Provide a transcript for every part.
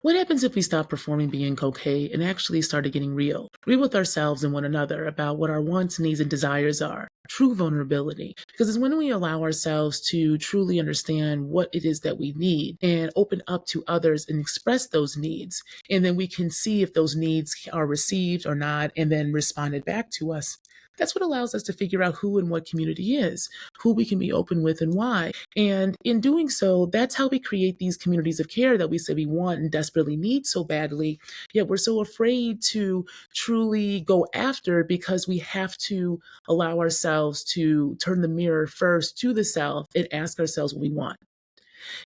What happens if we stop performing being okay and actually started getting real with ourselves and one another about what our wants, needs, and desires are? True vulnerability. Because it's when we allow ourselves to truly understand what it is that we need and open up to others and express those needs. And then we can see if those needs are received or not and then responded back to us. That's what allows us to figure out who and what community is, who we can be open with and why. And in doing so, that's how we create these communities of care that we say we want and desperately need so badly. Yet we're so afraid to truly go after because we have to allow ourselves to turn the mirror first to the self and ask ourselves what we want.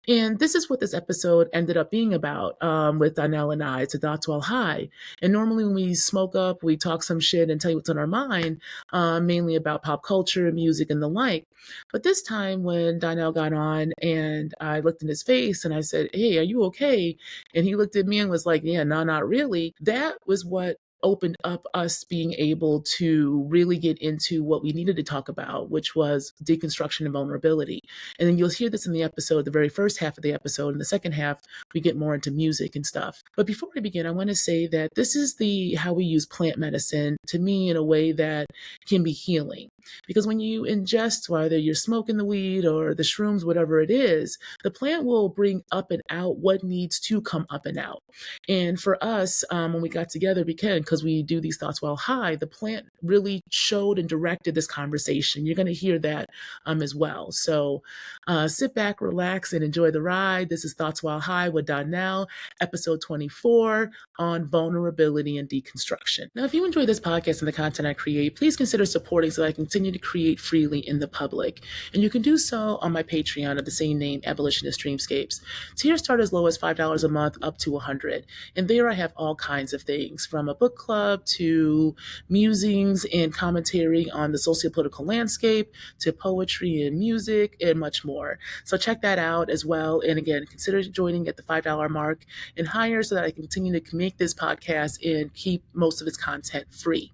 And this is what this episode ended up being about with Donnell and I. It's a Thoughts While High. And normally when we smoke up, we talk some shit and tell you what's on our mind, mainly about pop culture, music, and the like. But this time when Donnell got on and I looked in his face and I said, "Hey, are you okay?" And he looked at me and was like, "Yeah, no, not really." That was what opened up us being able to really get into what we needed to talk about, which was deconstruction and vulnerability. And then you'll hear this in the episode, the very first half of the episode. In the second half, we get more into music and stuff. But before we begin, I want to say that this is the how we use plant medicine to me in a way that can be healing. Because when you ingest, whether you're smoking the weed or the shrooms, whatever it is, the plant will bring up and out what needs to come up and out. And for us, when we got together, because we do these thoughts while high, the plant really showed and directed this conversation. You're going to hear that as well. So sit back, relax, and enjoy the ride. This is Thoughts While High with Donnell, episode 24 on vulnerability and deconstruction. Now, if you enjoy this podcast and the content I create, please consider supporting so that I can continue to create freely in the public. And you can do so on my Patreon of the same name, Abolitionist Dreamscapes. Tiers start as low as $5 a month up to $100. And there I have all kinds of things, from a book club to musings and commentary on the socio-political landscape to poetry and music and much more. So check that out as well. And again, consider joining at the $5 mark and higher so that I can continue to make this podcast and keep most of its content free.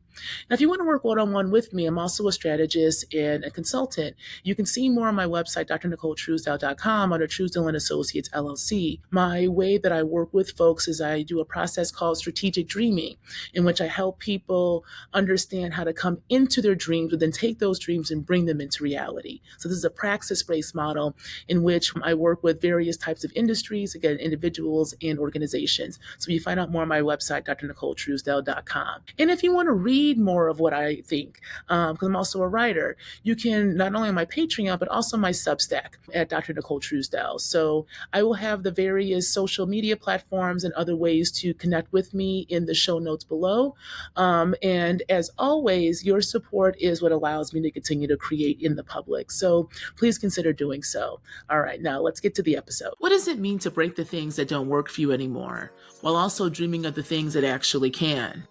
Now, if you want to work one-on-one with me, I'm also a strategist and a consultant. You can see more on my website, drnicoletruesdell.com, under Truesdell Associates, LLC. My way that I work with folks is I do a process called strategic dreaming, in which I help people understand how to come into their dreams, but then take those dreams and bring them into reality. So this is a praxis-based model in which I work with various types of industries, again, individuals and organizations. So you find out more on my website, drnicoletruesdell.com. And if you want to read more of what I think, because I'm also a writer, you can not only on my Patreon, but also my Substack at Dr. Nicole Truesdell. So I will have the various social media platforms and other ways to connect with me in the show notes below. And as always, your support is what allows me to continue to create in the public. So please consider doing so. All right, now let's get to the episode. What does it mean to break the things that don't work for you anymore, while also dreaming of the things that actually can?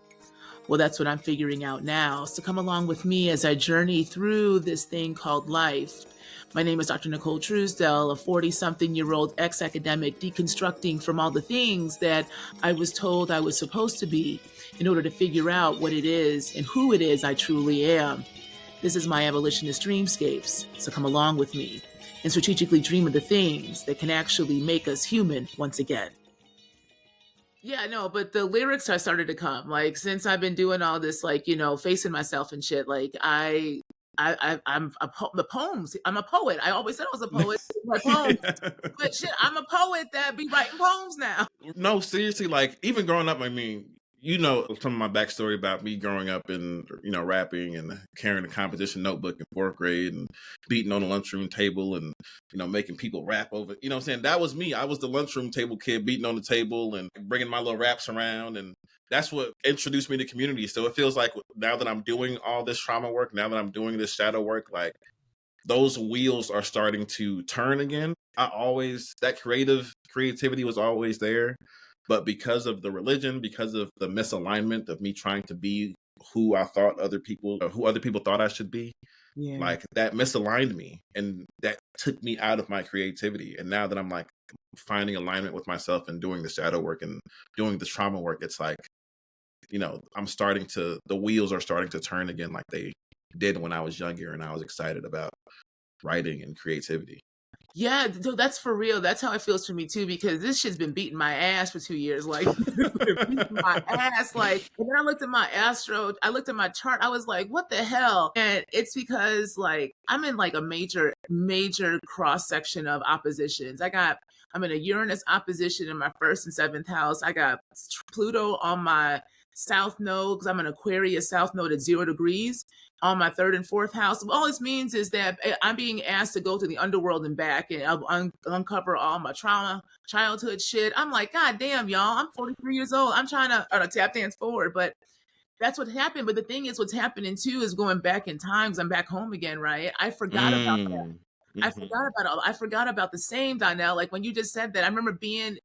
Well, that's what I'm figuring out now. So come along with me as I journey through this thing called life. My name is Dr. Nicole Truesdell, a 40-something-year-old ex-academic deconstructing from all the things that I was told I was supposed to be in order to figure out what it is and who it is I truly am. This is my abolitionist dreamscapes, so come along with me and strategically dream of the things that can actually make us human once again. Yeah, no, but the lyrics are started to come. Like, since I've been doing all this, like, facing myself and shit, like the poems. I'm a poet. I always said I was a poet. My poems, but shit, I'm a poet that be writing poems now. No, seriously, like even growing up, I mean, some of my backstory about me growing up and rapping and carrying a composition notebook in fourth grade and beating on the lunchroom table and making people rap over. You know what I'm saying? That was me. I was the lunchroom table kid beating on the table and bringing my little raps around, and that's what introduced me to community. So it feels like now that I'm doing all this trauma work, now that I'm doing this shadow work, like those wheels are starting to turn again. That creativity was always there. But because of the religion, because of the misalignment of me trying to be who other people thought I should be, like that misaligned me and that took me out of my creativity. And now that I'm like finding alignment with myself and doing the shadow work and doing the trauma work, it's like, the wheels are starting to turn again like they did when I was younger and I was excited about writing and creativity. Yeah, that's for real. That's how it feels for me too, because this shit's been beating my ass for 2 years. Like, beating my ass. Like, and then I looked at my chart. I was like, what the hell? And it's because like I'm in like a major cross section of oppositions. I'm in a Uranus opposition in my first and seventh house. I got Pluto on my south node because I'm an Aquarius south node at 0 degrees on my third and fourth house. All this means is that I'm being asked to go to the underworld and back and uncover all my trauma, childhood shit. I'm like, God damn, y'all, I'm 43 years old. I'm trying to tap dance forward, but that's what happened. But the thing is, what's happening too is going back in time because I'm back home again, right? I forgot about that. I forgot about the same, Donnell. Like when you just said that, I remember being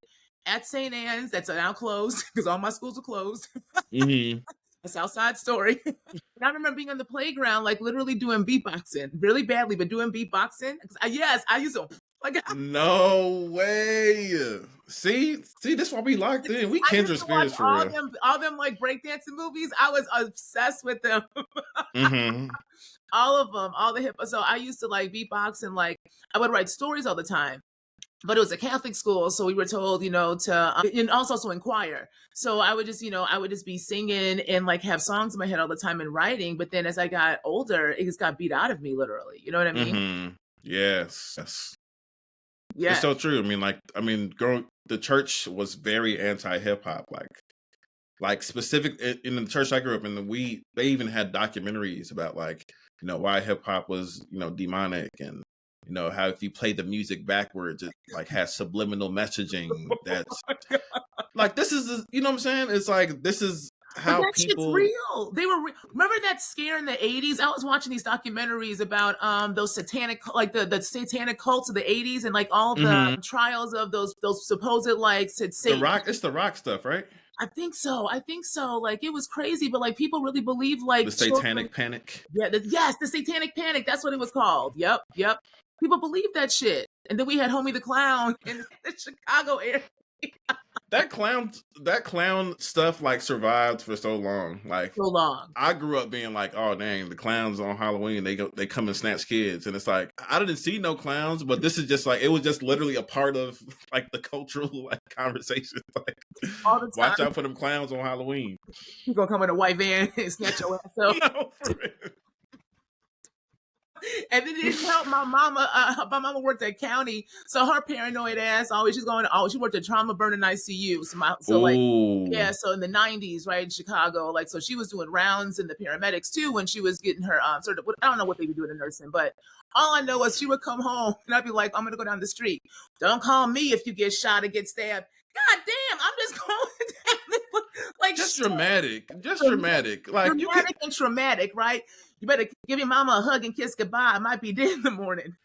at St. Anne's, that's now closed because all my schools are closed. A South Side story. And I remember being on the playground, like literally doing beatboxing, really badly, but doing beatboxing. Yes, I used to. Like, no way. See, this is why we locked in. We kindred spirits for real. All them like breakdancing movies. I was obsessed with them. All of them, all the hip. So I used to like beatbox and like I would write stories all the time. But it was a Catholic school, so we were told, and also in choir. So I would just be singing and like have songs in my head all the time and writing. But then as I got older, it just got beat out of me, literally. You know what I mean? Yes. Yeah. It's so true. The church was very anti-hip hop, like specific in the church I grew up in. They even had documentaries about like why hip hop was demonic and. How if you play the music backwards, it like has subliminal messaging. That's like this is what I'm saying. It's like this is how that people. Shit's real. They were remember that scare in the 80s? I was watching these documentaries about those satanic like the satanic cults of the 80s and like all the trials of those supposed like The rock. It's the rock stuff, right? I think so. Like it was crazy, but like people really believe like the satanic panic. Yeah, the satanic panic. That's what it was called. Yep. People believe that shit. And then we had Homie the Clown in the Chicago area. That clown stuff like survived for so long. Like so long. I grew up being like, oh dang, the clowns on Halloween, they come and snatch kids. And it's like I didn't see no clowns, but this is just like it was just literally a part of like the cultural like conversation. Like all the time. Watch out for them clowns on Halloween. He's gonna come in a white van and snatch your ass up. No, for real. And then it didn't help my mama. My mama worked at county, so her paranoid ass she worked at trauma burn in ICU. So in the 90s, right in Chicago, like so she was doing rounds in the paramedics too when she was getting her sort of. I don't know what they were doing in nursing, but all I know is she would come home and I'd be like, I'm gonna go down the street. Don't call me if you get shot or get stabbed. God damn, I'm just going down like just dramatic, like dramatic and traumatic, right? You better give your mama a hug and kiss goodbye. I might be dead in the morning.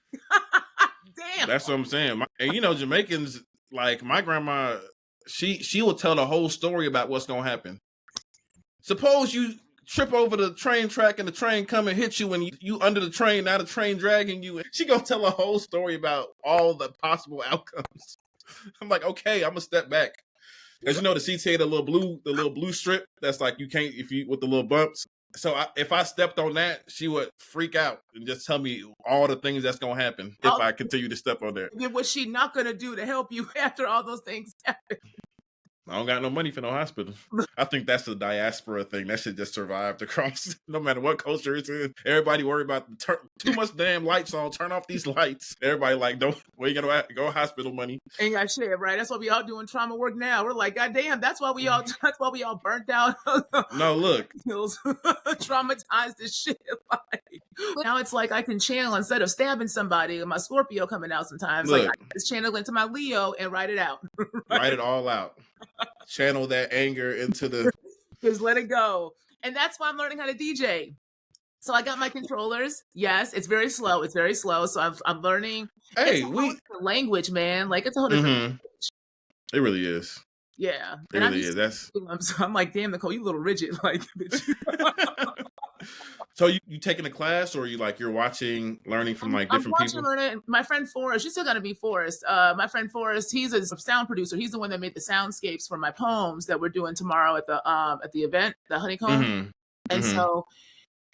Damn. That's what I'm saying. And Jamaicans, like my grandma, she will tell the whole story about what's gonna happen. Suppose you trip over the train track and the train come and hit you and you under the train, now the train dragging you. She gonna tell a whole story about all the possible outcomes. I'm like, okay, I'm gonna step back. Because the CTA, the little blue strip, that's like you can't with the little bumps. So if I stepped on that, she would freak out and just tell me all the things that's gonna happen if I continue to step on there. Then what's she not gonna do to help you after all those things happen? I don't got no money for no hospital. I think that's the diaspora thing. That shit just survived across, no matter what culture it's in. Everybody worry about too much damn lights on. Turn off these lights. Everybody like, where you gonna go hospital money? Ain't got shit, right? That's why we all doing trauma work now. We're like, God damn, that's why we all burnt out. No, look. Traumatized as shit. Like, now it's like I can channel instead of stabbing somebody. My Scorpio coming out sometimes. Look, like I just channel into my Leo and write it out. Write it all out. Channel that anger into the just let it go. And that's why I'm learning how to DJ. So I got my controllers. Yes, it's very slow. So I'm learning. Hey, language, man. Like it's a whole different language. It really is. Yeah. It really is. I'm like, damn, Nicole, you a little rigid. Like bitch. So you taking a class or you're watching, learning from like different people? Learning. My friend Forrest, she's still gonna be Forrest. My friend Forrest, he's a sound producer. He's the one that made the soundscapes for my poems that we're doing tomorrow at the event, the Honeycomb. And so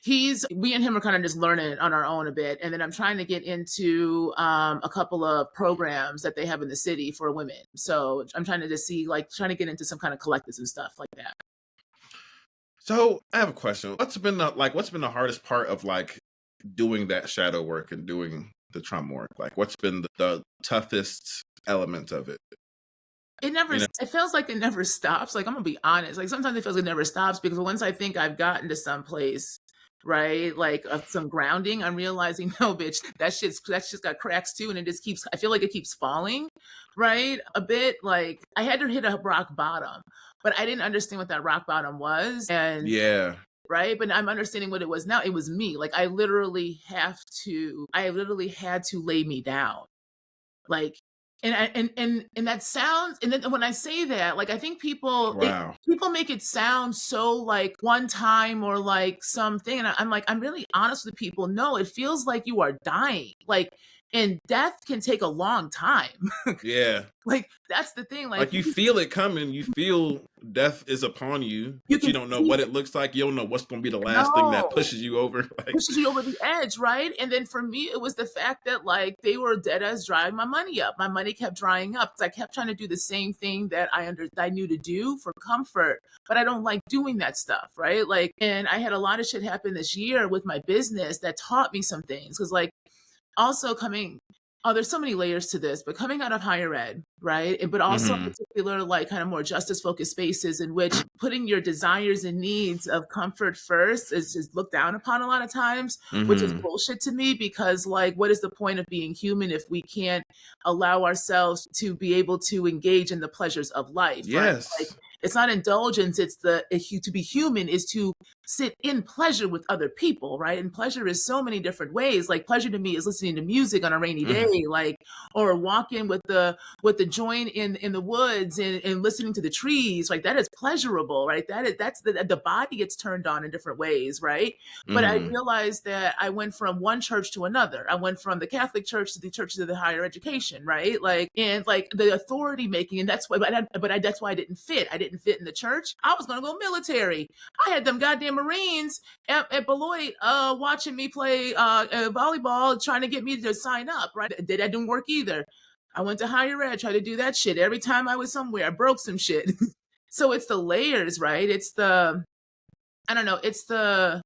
we and him are kind of just learning on our own a bit. And then I'm trying to get into a couple of programs that they have in the city for women. So I'm trying to just see, like, trying to get into some kind of collectives and stuff like that. So I have a question. What's been the hardest part of like doing that shadow work and doing the trauma work? Like what's been the toughest element of it? You know? It feels like it never stops. Like, I'm gonna be honest. Like, sometimes it feels like it never stops because once I think I've gotten to some place, right, like of some grounding, I'm realizing, no, bitch, that's just got cracks too, and it just keeps. I feel like it keeps falling, right, a bit. Like I had to hit a rock bottom, but I didn't understand what that rock bottom was, and Yeah. right, but I'm understanding what it was now. It was me. Like I literally had to lay me down, like, and that sounds, and then when I say that, like, I think Wow. people make it sound so like one time or like something, and I'm like, I'm really honest with people. No, it feels like you are dying, like, and death can take a long time. Yeah. Like, that's the thing. Like, Like you feel it coming, you feel death is upon you, you but can you don't know see what it. it looks like. You don't know what's gonna be the last thing that No. pushes you over. Like, Pushes you over the edge, right? And then for me, it was the fact that like they were dead as drying my money up. My money kept drying up because I kept trying to do the same thing that I knew to do for comfort, but I don't like doing that stuff, right? Like, and I had a lot of shit happen this year with my business that taught me some things. Because like also coming there's so many layers to this, but coming out of higher ed, right? But also in mm-hmm. particular, like kind of more justice focused spaces in which putting your desires and needs of comfort first is just looked down upon a lot of times, which is Mm-hmm. bullshit to me because like what is the point of being human if we can't allow ourselves to be able to engage in the pleasures of life, right? Like Yes. it's not indulgence, it's to be human is to sit in pleasure with other people, right? And pleasure is so many different ways. Like pleasure to me is listening to music on a rainy day, Mm-hmm. like or walking with the joint in the woods and listening to the trees. Like that is pleasurable, right? That's the body gets turned on in different ways, right? But I Mm-hmm. realized that I went from one church to another. I went from the Catholic Church to the churches of the higher education, right? Like and like the authority making, and that's why. That's why I didn't fit. I didn't fit in the church. I was gonna go military. I had them goddamn Marines at Beloit watching me play volleyball, trying to get me to sign up, right? That didn't work either. I went to higher ed, tried to do that shit. Every time I was somewhere, I broke some shit. So it's the layers, right? I don't know, it's the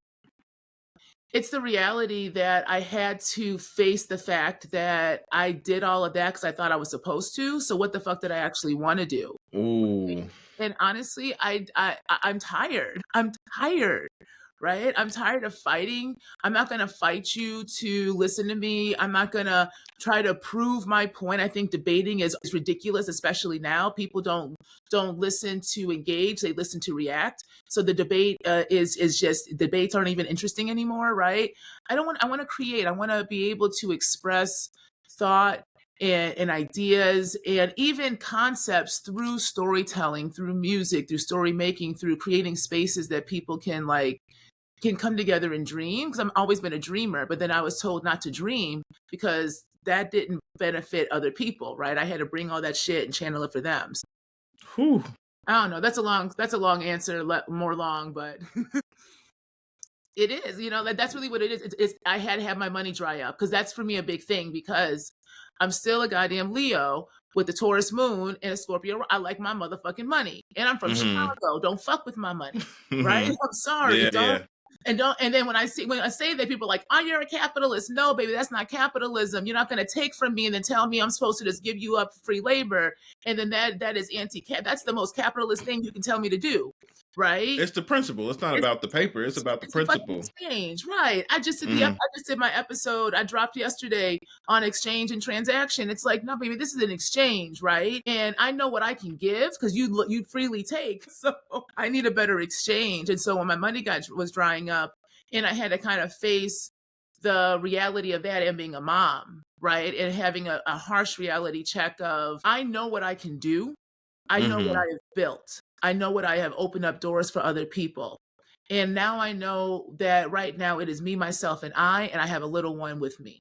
reality that I had to face the fact that I did all of that because I thought I was supposed to. So what the fuck did I actually want to do? Ooh. And honestly, I'm tired. I'm tired, right? I'm tired of fighting. I'm not going to fight you to listen to me. I'm not going to try to prove my point. I think debating is ridiculous, especially now. People don't listen to engage; they listen to react. So the debate is just debates aren't even interesting anymore, right? I want to create. I want to be able to express thought and ideas and even concepts through storytelling, through music, through story making, through creating spaces that people can come together and dream. Because I've always been a dreamer, but then I was told not to dream because that didn't benefit other people, right? I had to bring all that shit and channel it for them. So, Whew. I don't know. That's a long answer, more long, but it is. You know, that's really what it is. I had to have my money dry up because that's for me a big thing because I'm still a goddamn Leo with the Taurus moon and a Scorpio. I like my motherfucking money. And I'm from Mm-hmm. Chicago. Don't fuck with my money. Right? Mm-hmm. I'm sorry. Yeah, yeah. Don't and then when I say that people are like, oh, you're a capitalist. No, baby, that's not capitalism. You're not gonna take from me and then tell me I'm supposed to just give you up free labor. And then that is anti-cap. That's the most capitalist thing you can tell me to do. Right? It's the principle. It's not It's about the paper. It's about the it's a fucking principle. exchange, right? I Mm-hmm. just did my episode I dropped yesterday on exchange and transaction. It's like, no, baby, this is an exchange, right? And I know what I can give because you freely take. So I need a better exchange. And so when my money was drying up, and I had to kind of face the reality of that and being a mom, right? And having a harsh reality check of I know what I can do. I know what Mm-hmm. I have built. I know what I have opened up doors for other people. And now I know that right now it is me, myself, and I have a little one with me.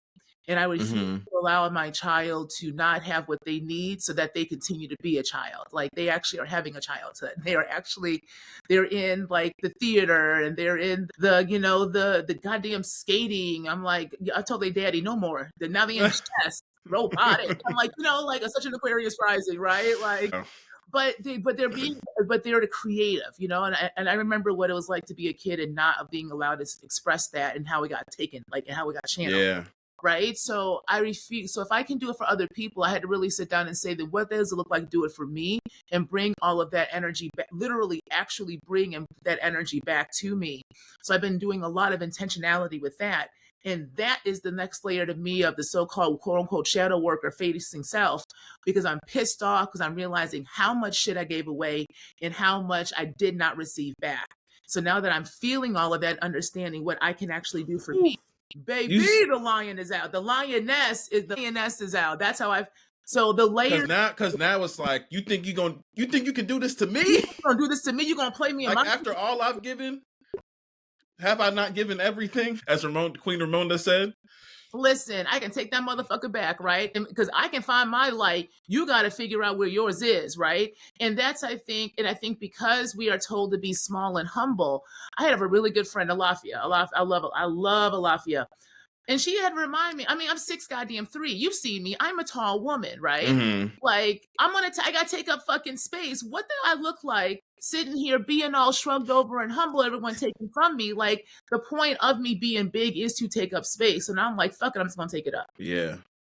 And I refuse Mm-hmm. to allow my child to not have what they need so that they continue to be a child. Like they actually are having a childhood. They're in like the theater and they're in the, the goddamn skating. I'm like, I told their daddy no more. Now they in chess, robotic. I'm like, like such an Aquarius rising, right? Like, Oh, but they're the creative, and I remember what it was like to be a kid and not being allowed to express that and how we got taken, like, and how we got channeled. yeah. Right. So I refuse. So if I can do it for other people, I had to really sit down and say that what does it look like to do it for me and bring all of that energy back, literally actually bring that energy back to me. So I've been doing a lot of intentionality with that. And that is the next layer to me of the so-called quote unquote shadow work or facing self, because I'm pissed off because I'm realizing how much shit I gave away and how much I did not receive back. So now that I'm feeling all of that, understanding what I can actually do for me, You baby, the lion is out. The lioness is out. That's how I've. So the layers. because now it's like you think you can do this to me? You gonna do this to me? You gonna play me in Like my? after all I've given, have I not given everything? As Queen Ramonda said. Listen, I can take that motherfucker back, right? Because I can find my light. You got to figure out where yours is, right? And that's, I think because we are told to be small and humble. I have a really good friend, Alafia. I love Alafia. And she had to remind me, I mean, I'm 6'3". You've seen me. I'm a tall woman, right? Mm-hmm. Like, I gotta take up fucking space. What do I look like sitting here being all shrugged over and humble, everyone taking from me? Like, the point of me being big is to take up space. And I'm like, fuck it, I'm just gonna take it up. Yeah.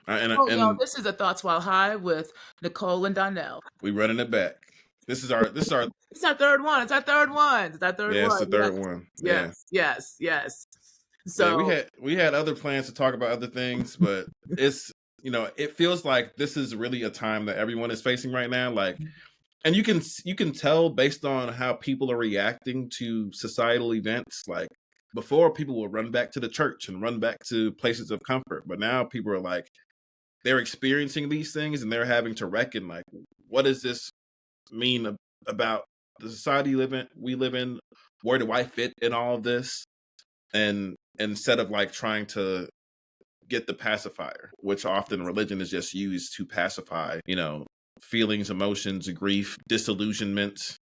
Oh, yo, And this is a Thoughts While High with Nicole and Donnell. we running it back. This is our It's our third one. It's our third one. It's our third yeah, it's one. the third one. Yeah. Yes. Yeah, So, we had other plans to talk about other things, but it's it feels like this is really a time that everyone is facing right now. Like, and you can tell based on how people are reacting to societal events. Like before, people would run back to the church and run back to places of comfort, but now people are like they're experiencing these things and they're having to reckon like, what does this mean about the society we live in? Where do I fit in all of this? And instead of like trying to get the pacifier, which often religion is just used to pacify, feelings, emotions, grief, disillusionment.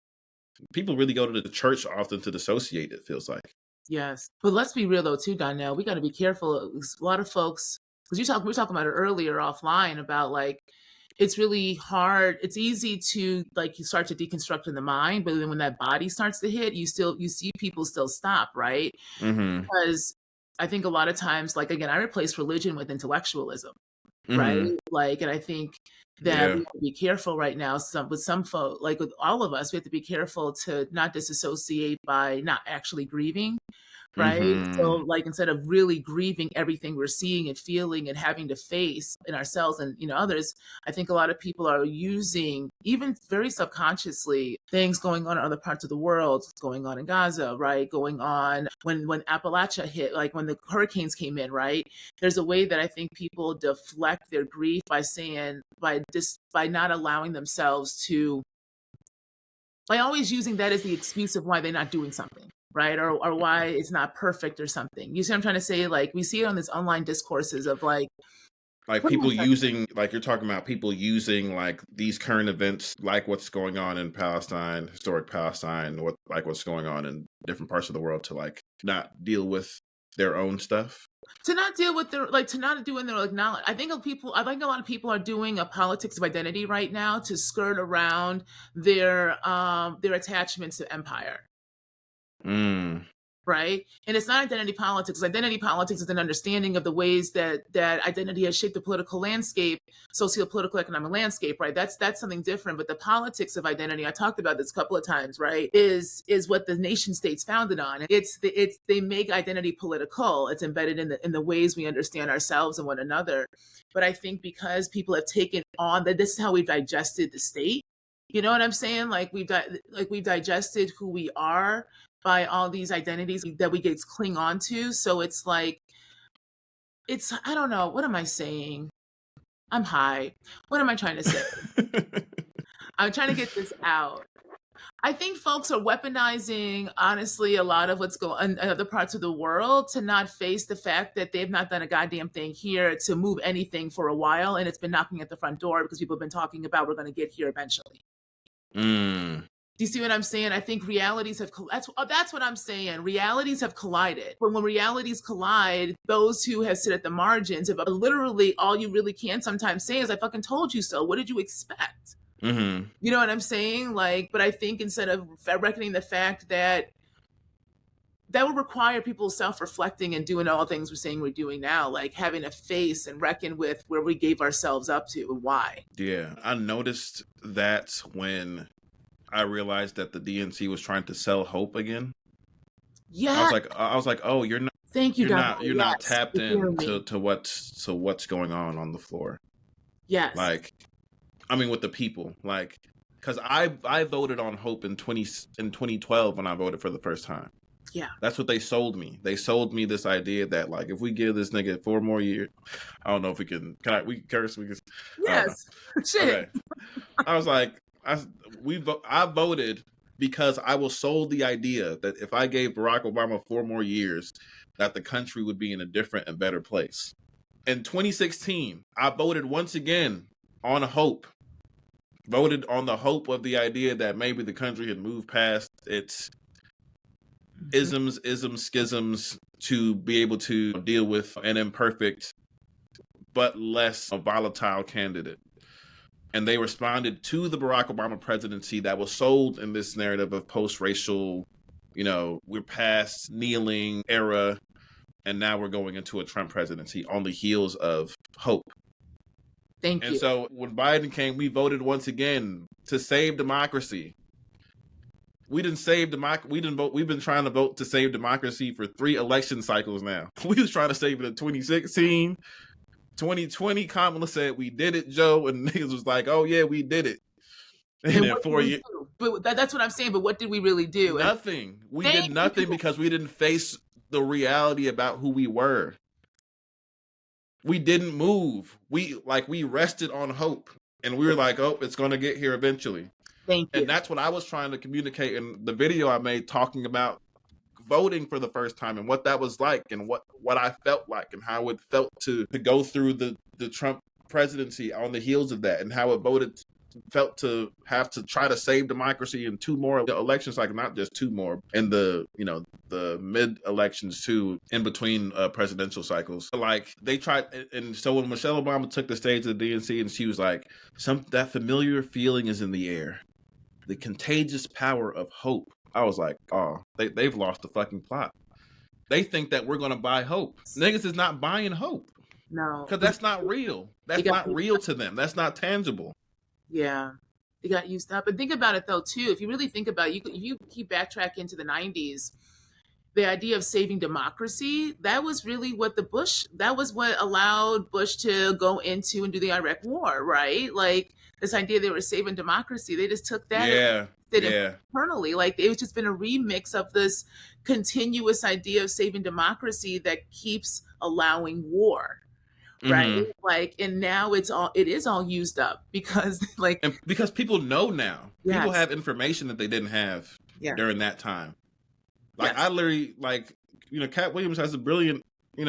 People really go to the church often to dissociate, it feels like. yes. But let's be real though too, Donnell. We got to be careful. A lot of folks, because we were talking about it earlier offline about like it's really hard. It's easy to like you start to deconstruct in the mind, but then when that body starts to hit, you see people still stop, right? Mm-hmm. Because I think a lot of times, like again, I replace religion with intellectualism, right? Mm-hmm. Like, and I think that Yeah. we have to be careful right now. With some folk, like with all of us, we have to be careful to not disassociate by not actually grieving, right? So, Mm-hmm. like, instead of really grieving everything we're seeing and feeling and having to face in ourselves and others, I think a lot of people are using, even very subconsciously, things going on in other parts of the world, going on in Gaza, right? Going on when Appalachia hit, like when the hurricanes came in, right? There's a way that I think people deflect their grief by saying by not allowing themselves to, by always using that as the excuse of why they're not doing something, right? Or why it's not perfect or something. You see what I'm trying to say? Like we see it on this online discourses of like, Like what am I people trying to say? using, like you're talking about people using like these current events, like what's going on in Palestine, historic Palestine, what's going on in different parts of the world to like not deal with their own stuff. To not deal with their like to not do in their like knowledge. I think a lot of people are doing a politics of identity right now to skirt around their attachments to empire. Mm. Right. And it's not identity politics. Identity politics is an understanding of the ways that identity has shaped the political landscape, socio-political economic landscape, right? That's something different. But the politics of identity, I talked about this a couple of times, right, is what the nation state's founded on. They make identity political. It's embedded in the ways we understand ourselves and one another. But I think because people have taken on that, this is how we've digested the state. You know what I'm saying? Like we've digested who we are by all these identities that we get to cling on to. So it's like, I don't know. What am I saying? I'm high. What am I trying to say? I'm trying to get this out. I think folks are weaponizing, honestly, a lot of what's going on in other parts of the world to not face the fact that they've not done a goddamn thing here to move anything for a while. And it's been knocking at the front door because people have been talking about we're going to get here eventually. Mm. Do you see what I'm saying? I think realities have, that's what I'm saying. Realities have collided. But when realities collide, those who have sit at the margins, if literally all you really can sometimes say is, I fucking told you so. What did you expect? Mm-hmm. You know what I'm saying? Like, but I think instead of reckoning the fact that that would require people self-reflecting and doing all things we're saying we're doing now, like having a face and reckon with where we gave ourselves up to and why. Yeah, I noticed that when I realized that the DNC was trying to sell hope again. Yeah. I was like, oh, you're not. Thank you, You're yes. not tapped in to what's going on the floor. Yes. Like, I mean, with the people, like, because I voted on hope in 2012 when I voted for the first time. Yeah. That's what they sold me. They sold me this idea that, like, if we give this nigga 4 more years, I don't know if we can we curse? We can. Yes. Shit. Okay. I was like, I voted because I was sold the idea that if I gave Barack Obama 4 more years, that the country would be in a different and better place. In 2016, I voted once again on hope. Voted on the hope of the idea that maybe the country had moved past its isms, schisms to be able to deal with an imperfect but less volatile candidate. And they responded to the Barack Obama presidency that was sold in this narrative of post-racial, we're past kneeling era, and now we're going into a Trump presidency on the heels of hope. Thank you. And so when Biden came, we voted once again to save democracy. We didn't save democracy. We didn't vote. We've been trying to vote to save democracy for 3 election cycles now. We was trying to save it in 2016. 2020, Kamala said, we did it, Joe. And niggas was like, oh, yeah, we did it. And then 4 years. But that's what I'm saying. But what did we really do? Nothing. We did nothing because we didn't face the reality about who we were. We didn't move. We rested on hope. And we were like, oh, it's going to get here eventually. Thank you. And that's what I was trying to communicate in the video I made talking about voting for the first time and what that was like and what I felt like and how it felt to go through the Trump presidency on the heels of that and how it felt to have to try to save democracy in 2 more elections, like not just 2 more in the mid elections too, in between presidential cycles. Like they tried, and so when Michelle Obama took the stage of the DNC and she was like, that familiar feeling is in the air, the contagious power of hope. I was like, oh, they've lost the fucking plot. They think that we're going to buy hope. Niggas is not buying hope. No. Because that's not real. That's not real to them. That's not tangible. Yeah. They got used up. And think about it, though, too. If you really think about it, you keep backtracking into the 90s, the idea of saving democracy, that was really what that was what allowed Bush to go into and do the Iraq war, right? Like this idea they were saving democracy. They just took that and did it internally. Like it was just been a remix of this continuous idea of saving democracy that keeps allowing war. Right. Mm-hmm. Like, and now it is all used up because because people know now. Yes. People have information that they didn't have during that time. Like I literally Cat Williams has a brilliant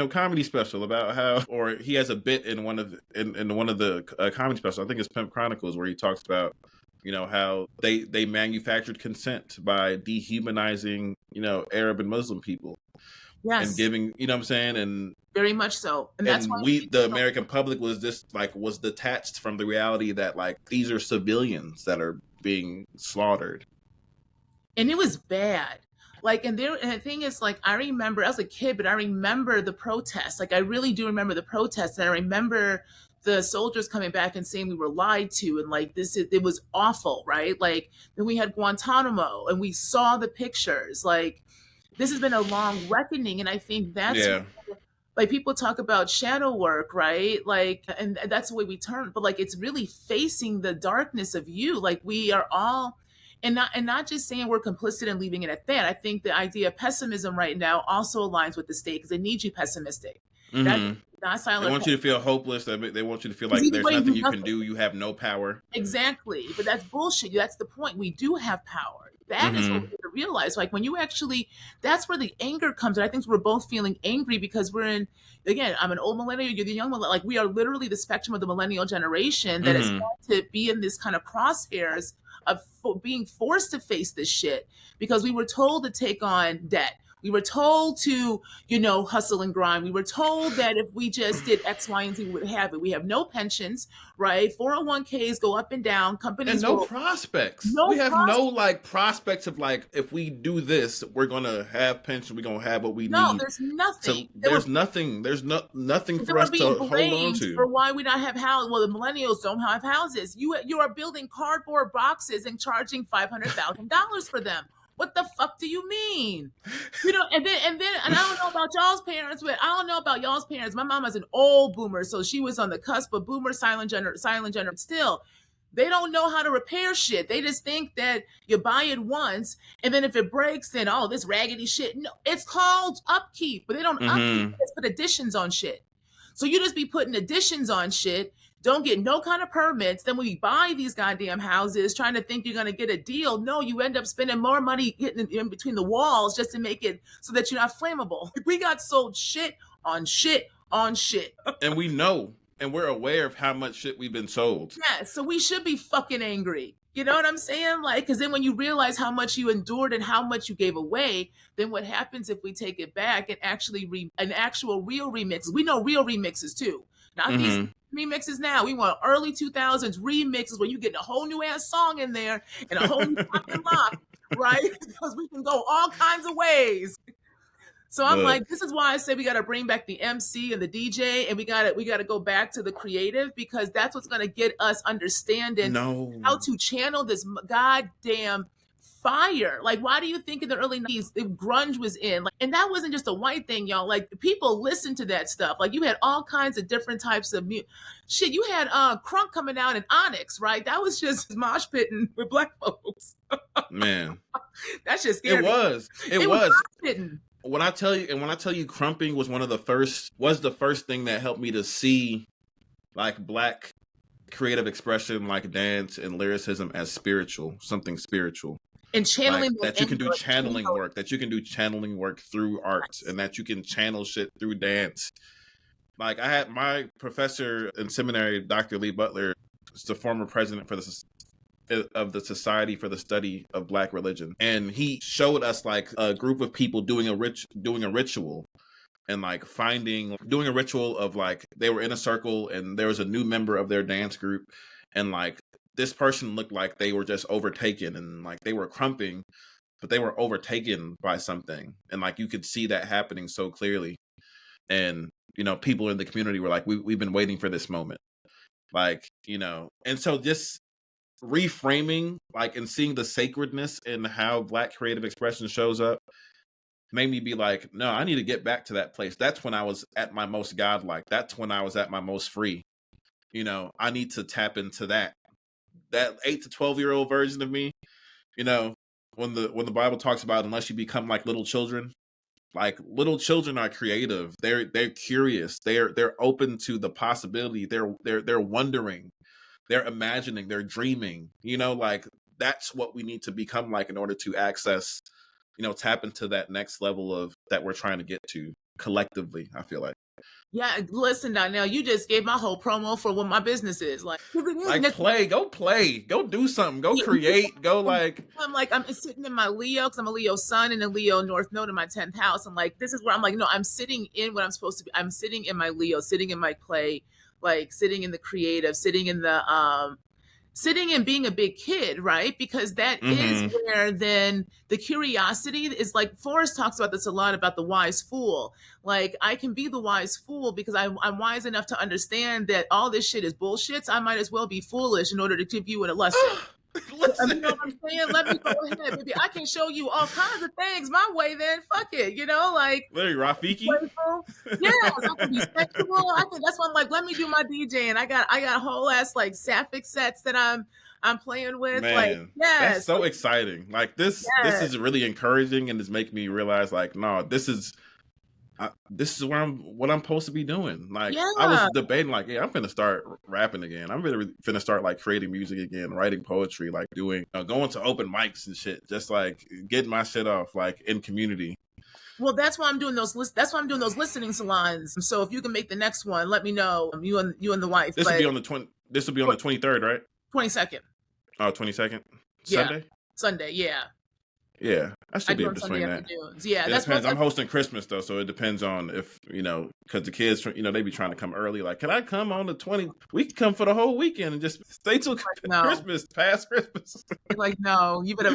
comedy special about how, or he has a bit in one of the comedy specials. I think it's Pimp Chronicles, where he talks about how they manufactured consent by dehumanizing Arab and Muslim people. Yes. And giving, what I'm saying, and very much so. And that's why the American public was just was detached from the reality that these are civilians that are being slaughtered. And it was bad. And the thing is, I remember, I was a kid, but I remember the protests. I really do remember the protests. And I remember the soldiers coming back and saying we were lied to. And it was awful, right? Then we had Guantanamo and we saw the pictures. This has been a long reckoning. And I think that's people talk about shadow work, right? And that's the way we turn. But it's really facing the darkness of you. We are all, and not just saying we're complicit and leaving it at that. I think the idea of pessimism right now also aligns with the state because they need you pessimistic. That's Mm-hmm. not They silent. want you to feel hopeless. They want you to feel Because like either there's way, you nothing do you can nothing. do. You have no power. Exactly. But that's bullshit. That's the point. We do have power. That is what we Mm-hmm. need to realize. Like when you actually, that's where the anger comes. And I think we're both feeling angry because we're in, again, I'm an old millennial, you're the young millennial. Like we are literally the spectrum of the millennial generation that is Mm-hmm. going to be in this kind of crosshairs of being forced to face this shit because we were told to take on debt. We were told to, hustle and grind. We were told that if we just did X, Y, and Z, we would have it. We have no pensions, right? 401ks go up and down. And Companies no will prospects. We no have pros. no like prospects of like if we do this, we're gonna have pension. We're gonna have what we No, need. there's nothing. So there's nothing. There's nothing They for were us being to hold on blamed to. for why we not have houses. Well, the millennials don't have houses. You are building cardboard boxes and charging $500,000 for them. What the fuck do you mean? And I don't know about y'all's parents, but I don't know about y'all's parents. My mom is an old boomer, so she was on the cusp of boomer, silent generation. Still, they don't know how to repair shit. They just think that you buy it once, and then if it breaks, then this raggedy shit. No, it's called upkeep, but they don't upkeep. Mm-hmm. They just put additions on shit. So you just be putting additions on shit, don't get no kind of permits. Then when you buy these goddamn houses, trying to think you're going to get a deal, no, you end up spending more money getting in between the walls just to make it so that you're not flammable. We got sold shit on shit on shit. And we know, and we're aware of how much shit we've been sold. Yeah, so we should be fucking angry. You know what I'm saying? Like, because then when you realize how much you endured and how much you gave away, then what happens if we take it back and actually an actual real remix? We know real remixes too, not these Mm-hmm. remixes now. We want early 2000s remixes where you get a whole new ass song in there and a whole new fucking lock, right? Because we can go all kinds of ways. So I'm Look, like, this is why I say we got to bring back the MC and the DJ, and we got to go back to the creative because that's what's going to get us understanding no. how to channel this goddamn fire. Like, why do you think in the early 90s grunge was in? Like, and that wasn't just a white thing, y'all. Like, people listened to that stuff. Like, you had all kinds of different types of shit. You had Crunk coming out in Onyx, right? That was just mosh pitting with black folks. Man. That shit It scared me. was. It was was. mosh pitting. When I tell you crumping was the first thing that helped me to see like black creative expression like dance and lyricism as spiritual, something spiritual. And channeling like, that you can do channeling work, that you can do channeling work through art, and that you can channel shit through dance. Like I had my professor in seminary, Dr. Lee Butler, is the former president of the Society for the Study of Black Religion, and he showed us like a group of people doing a ritual, and like doing a ritual of like they were in a circle and there was a new member of their dance group, and like this person looked like they were just overtaken, and like they were crumping, but they were overtaken by something, and like you could see that happening so clearly. And people in the community were like, we've been waiting for this moment, like, and so just reframing like and seeing the sacredness in how black creative expression shows up made me be like, no, I need to get back to that place. That's when I was at my most godlike. That's when I was at my most free. I need to tap into that 8 to 12-year-old version of me. When the Bible talks about unless you become like little children, like little children are creative. They're curious. They're open to the possibility. They're wondering. They're imagining, they're dreaming, like that's what we need to become like in order to access, tap into that next level of that we're trying to get to collectively, I feel like. Yeah, listen, Donnell, you just gave my whole promo for what my business is. Like play, go do something, go create, go like. I'm sitting in my Leo because I'm a Leo sun and a Leo North Node in my 10th house. I'm like, this is where I'm like, no, I'm sitting in what I'm supposed to be. I'm sitting in my Leo, sitting in my play, like sitting in the creative, sitting and being a big kid, right? Because that is where then the curiosity is like, Forrest talks about this a lot about the wise fool. Like, I can be the wise fool because I'm wise enough to understand that all this shit is bullshit. So I might as well be foolish in order to give you a lesson. You know what I'm saying? Let me go ahead, baby. I can show you all kinds of things my way. Then fuck it, like. Larry Rafiki. Yes, I can be sexual. That's why I'm like, let me do my DJ, and I got whole ass like sapphic sets that I'm playing with. Man, like, yes, that's so exciting. Like this is really encouraging, and it's making me realize like, no, this is this is what I'm supposed to be doing. Like I Yeah. was debating, like, yeah, I'm finna start rapping again. I'm really finna start like creating music again, writing poetry, like doing going to open mics and shit, just like getting my shit off, like in community. Well, that's why I'm doing those. That's why I'm doing those listening salons. So if you can make the next one, let me know. You and the wife. This will But be on the 23rd, right? 22nd. Oh, 22nd, Yeah, Sunday. Sunday. Yeah, Yeah, I I should be do able on to Sunday swing that. afternoons. Yeah, It that's what. depends. I'm hosting Christmas though, so it depends on if because the kids, they be trying to come early. Like, can I come on the 20? We can come for the whole weekend and just stay till No, Christmas, past Christmas. like no. You better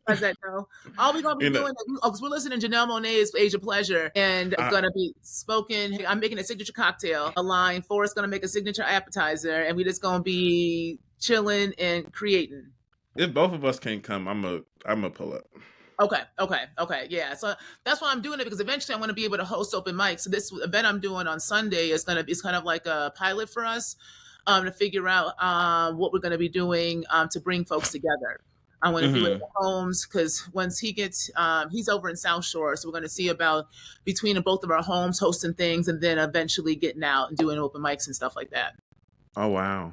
let that go. All we're gonna be you know, doing, because we're listening to Janelle Monae's Age of Pleasure, and it's I, gonna be spoken. I'm making a signature cocktail, a line. Forrest's gonna make a signature appetizer, and we just gonna be chilling and creating. if both of us can't come, I'm a pull up. Okay, yeah. So that's why I'm doing it, because eventually I want to be able to host open mics. So this event I'm doing on Sunday is gonna be, it's kind of like a pilot for us, to figure out what we're gonna be doing to bring folks together. I want to do it Hmm. at homes, because once he gets, he's over in South Shore, so we're going to see about between both of our homes hosting things, and then eventually getting out and doing open mics and stuff like that. Oh wow,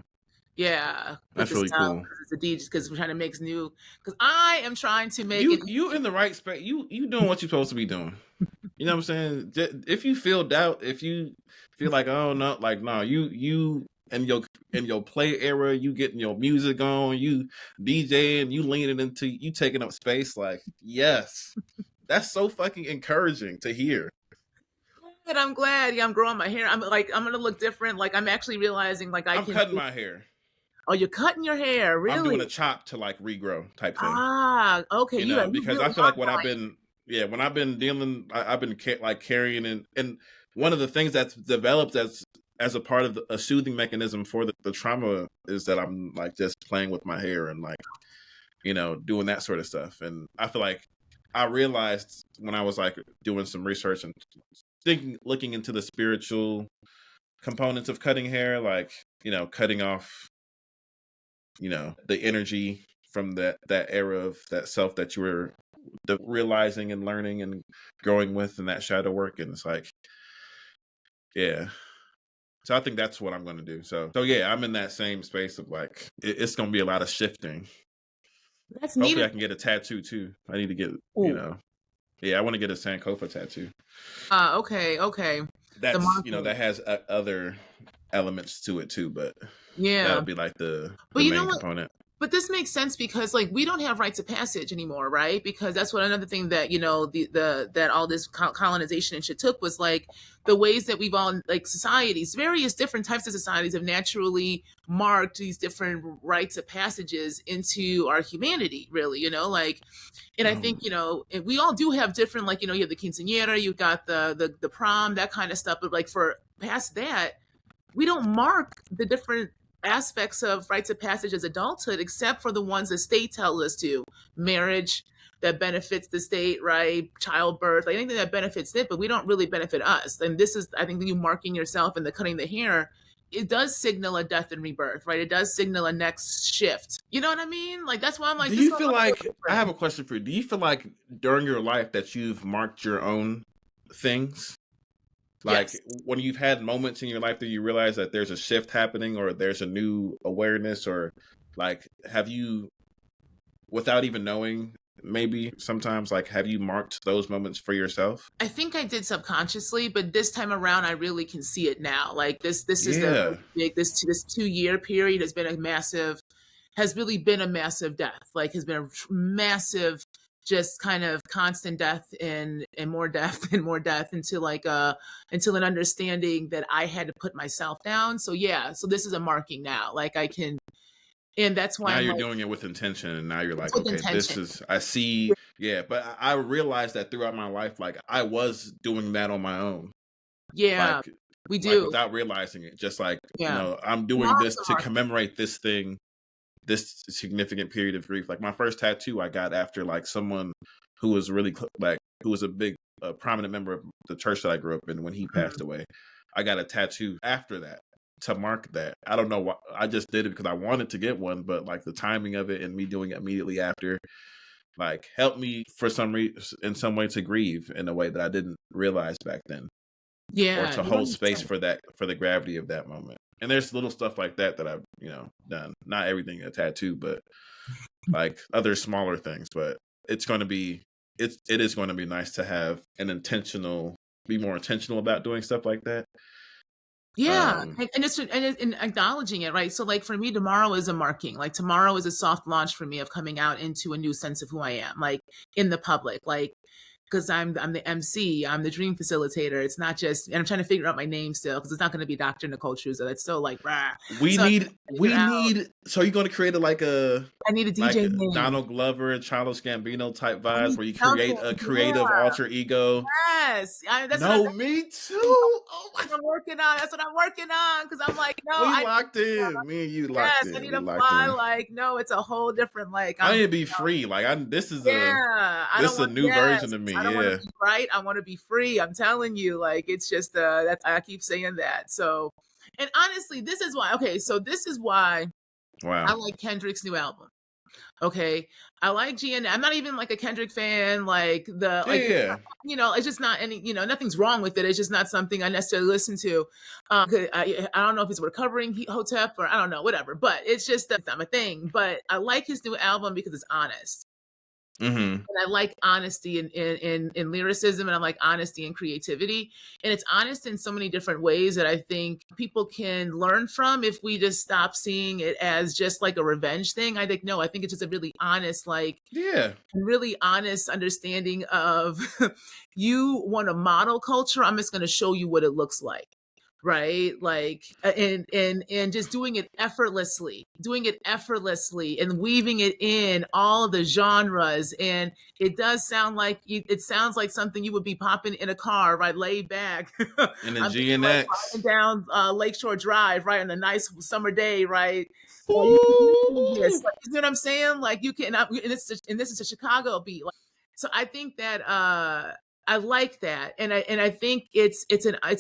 Yeah, with that's the really sound, cool. because it's a DJ, because we're trying to make new. Because I am trying to make it. You in the right space. You doing what you're supposed to be doing. You know what I'm saying? If you feel doubt, if you feel like, oh no, like no, you in your play era, you getting your music on, you DJing, you leaning into, you taking up space. Like, yes, that's so fucking encouraging to hear. And I'm glad. Yeah, I'm growing my hair. I'm like, I'm gonna look different. Like, I'm actually realizing, like, I I'm can. cutting my hair. Oh, you're cutting your hair, I'm doing a really? chop to like regrow type thing. Ah, okay. You Because I really feel are like when I've been dealing, I've been like carrying and one of the things that's developed as a part of a soothing mechanism for the trauma is that I'm like just playing with my hair and like, doing that sort of stuff. And I feel like I realized when I was like doing some research and looking into the spiritual components of cutting hair, like, cutting off, the energy from that era of that self that you were realizing and learning and growing with, and that shadow work. And it's like, yeah. So I think that's what I'm going to do. So yeah, I'm in that same space of like, it's going to be a lot of shifting. That's Hopefully needed. I can get a tattoo too. I need to get, Ooh. yeah, I want to get a Sankofa tattoo. Okay. The That's, marking. that has other elements to it too, but that'll Yeah. be like the But you know main what? component. But this makes sense, because like we don't have rites of passage anymore, right? Because that's what another thing that the that all this colonization and shit took, was like the ways that we've all, like, societies, various different types of societies, have naturally marked these different rites of passages into our humanity, really, like. And I think, Um, and we all do have different, like, you have the quinceanera, you've got the prom, that kind of stuff, but like for past that, we don't mark the different aspects of rites of passage as adulthood, except for the ones the state tells us to. Marriage, that benefits the state, right? Childbirth, like anything that benefits it, but we don't really benefit us. And this is, I think, you marking yourself and the cutting the hair, it does signal a death and rebirth, right? It does signal a next shift. You know what I mean? Like, that's why I'm like, do this is you gonna feel look a little like, I different. have a question for you. Do you feel like during your life that you've marked your own things? Like Yes. when you've had moments in your life that you realize that there's a shift happening or there's a new awareness, or like, have you, without even knowing, maybe sometimes, like, have you marked those moments for yourself? I think I did subconsciously, but this time around, I really can see it now. Like, this is the Yeah. big, this 2 year period has really been a massive death. Like, has been a massive, just kind of constant death, and more death and more death, until an understanding that I had to put myself down. So yeah, so this is a marking now. Like, I can, and that's why Now I'm you're like, doing it with intention, and now you're it's like, with okay, intention. this is, I see. Yeah, but I realized that throughout my life, like I was doing that on my own, Yeah, like we like do. without realizing it. Just like, Yeah, I'm doing lots this of to marking. commemorate this thing, this significant period of grief. Like my first tattoo I got after like someone who was really like, who was a big prominent member of the church that I grew up in, when he passed Mhm. away. I got a tattoo after that to mark that. I don't know why, I just did it because I wanted to get one, but like the timing of it and me doing it immediately after, like helped me for some in some way to grieve in a way that I didn't realize back then, or Yeah, to no, hold space 100%. for that, for the gravity of that moment. And there's little stuff like that that I've, done. Not everything a tattoo, but like other smaller things. But it's going to be, it is going to be nice to have an intentional, be more intentional about doing stuff like that. Yeah, Um, and acknowledging it, right? So, like, for me, tomorrow is a marking. Like, tomorrow is a soft launch for me of coming out into a new sense of who I am, like, in the public, like, because I'm the MC, I'm the dream facilitator. It's not just, and I'm trying to figure out my name still because it's not going to be Dr. Nicole Truesdell. That's still like, rah. we So I need, figure out. so you're going to create I need a like DJ name. Donald Glover and Childish Gambino type I vibes need where you something. create a creative Yeah. alter ego. Yes. That's what No, me too. Oh my, I'm working on. That's what I'm working on because I'm like, no, we I locked in. Me and you locked yes, I in. need We to locked fly. in. Like, no, it's a whole different. Like, I I'm need to be free. Like this is yeah. I this don't is a want new version yes. of me. I don't want to Yeah. be right. I want to be free. I'm telling you. Like, it's just that's I keep saying that. So, and honestly, this is why. Okay, so this is why I Wow. like Kendrick's new album. Okay, I like GN. I'm not even like a Kendrick fan. Like the Yeah. like Yeah. it's just not any, nothing's wrong with it. It's just not something I necessarily listen to. I don't know if it's recovering Hotep or I don't know, whatever. But it's just that's not my thing. But I like his new album because it's honest. Mm-hmm. And I like honesty in lyricism, and I like honesty and creativity. And it's honest in so many different ways that I think people can learn from if we just stop seeing it as just like a revenge thing. I think no, I think it's just a really honest, like Yeah. really honest understanding of you want to model culture. I'm just going to show you what it looks like. Right. Like, and just doing it effortlessly and weaving it in all the genres. And it does sound like it sounds like something you would be popping in a car, right? Laid back. And the I'm thinking like GNX. driving down Lakeshore Drive, right? On a nice summer day, right? You can listen to this. Ooh. Like, you know what I'm saying? Like you can, and this is a Chicago beat. Like, so I think that I like that, and I think it's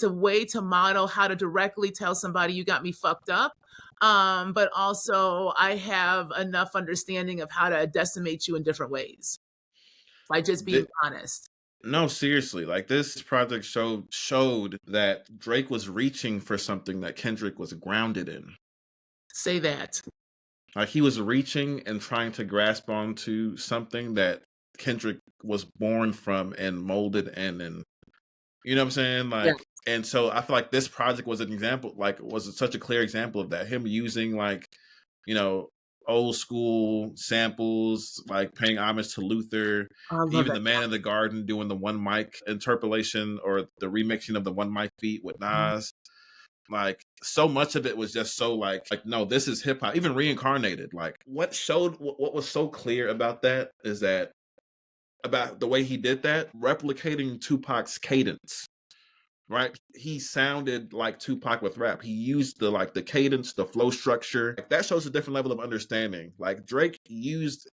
a way to model how to directly tell somebody you got me fucked up, but also I have enough understanding of how to decimate you in different ways by just being honest. No, seriously. Like this project showed that Drake was reaching for something that Kendrick was grounded in. Say that. Like he was reaching and trying to grasp onto something that Kendrick was born from and molded in, and you know what I'm saying? Yeah. Like, and so I feel like this project was an example, like was such a clear example of that. Him using like, you know, old school samples, like paying homage to Luther, I love even that. the Man in the Garden doing the one mic interpolation or the remixing of the one mic beat with Nas. Like so much of it was just so like no, this is hip hop. Even Reincarnated, like what was so clear about that is that about the way he did that, replicating Tupac's cadence. Right, he sounded like Tupac with rap. He used the cadence, the flow structure. Like, that shows a different level of understanding. Like Drake used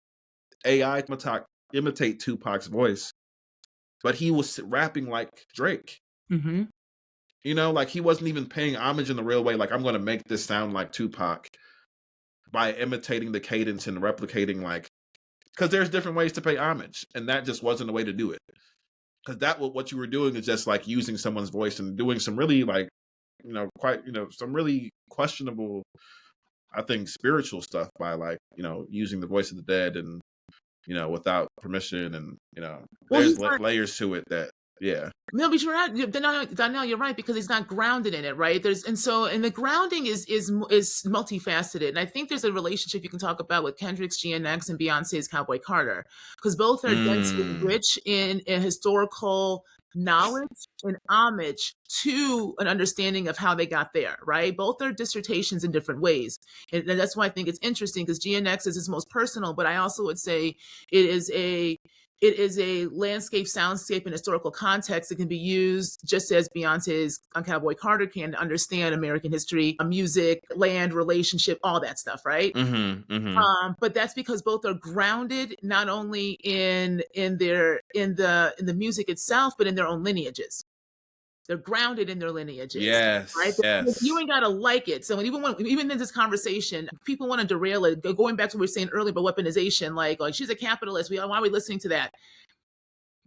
AI to imitate Tupac's voice, but he was rapping like Drake. Mm-hmm. You know, like he wasn't even paying homage in the real way. Like I'm going to make this sound like Tupac by imitating the cadence and replicating like, because there's different ways to pay homage, and that just wasn't the way to do it. Because that what you were doing is just like using someone's voice and doing some really like, quite, some really questionable, I think, spiritual stuff by like, using the voice of the dead and, without permission. And, Well, there's he's not. layers to it that, yeah. No, but you're right. Donnell, you're right because he's not grounded in it, right? And the grounding is multifaceted, and I think there's a relationship you can talk about with Kendrick's GNX and Beyonce's Cowboy Carter, because both are densely Mm. rich in historical knowledge and homage to an understanding of how they got there, right? Both are dissertations in different ways, and that's why I think it's interesting because GNX is his most personal, but I also would say it is a landscape, soundscape, and historical context that can be used just as Beyonce's on Cowboy Carter can to understand American history, music, land, relationship, all that stuff, right? Mm-hmm. Mm-hmm. But that's because both are grounded not only in the music itself, but in their own lineages. They're grounded in their lineages, right? Yes. You Yes. ain't gotta like it. So even in this conversation, people want to derail it. Going back to what we were saying earlier about weaponization, like she's a capitalist. Why are we listening to that?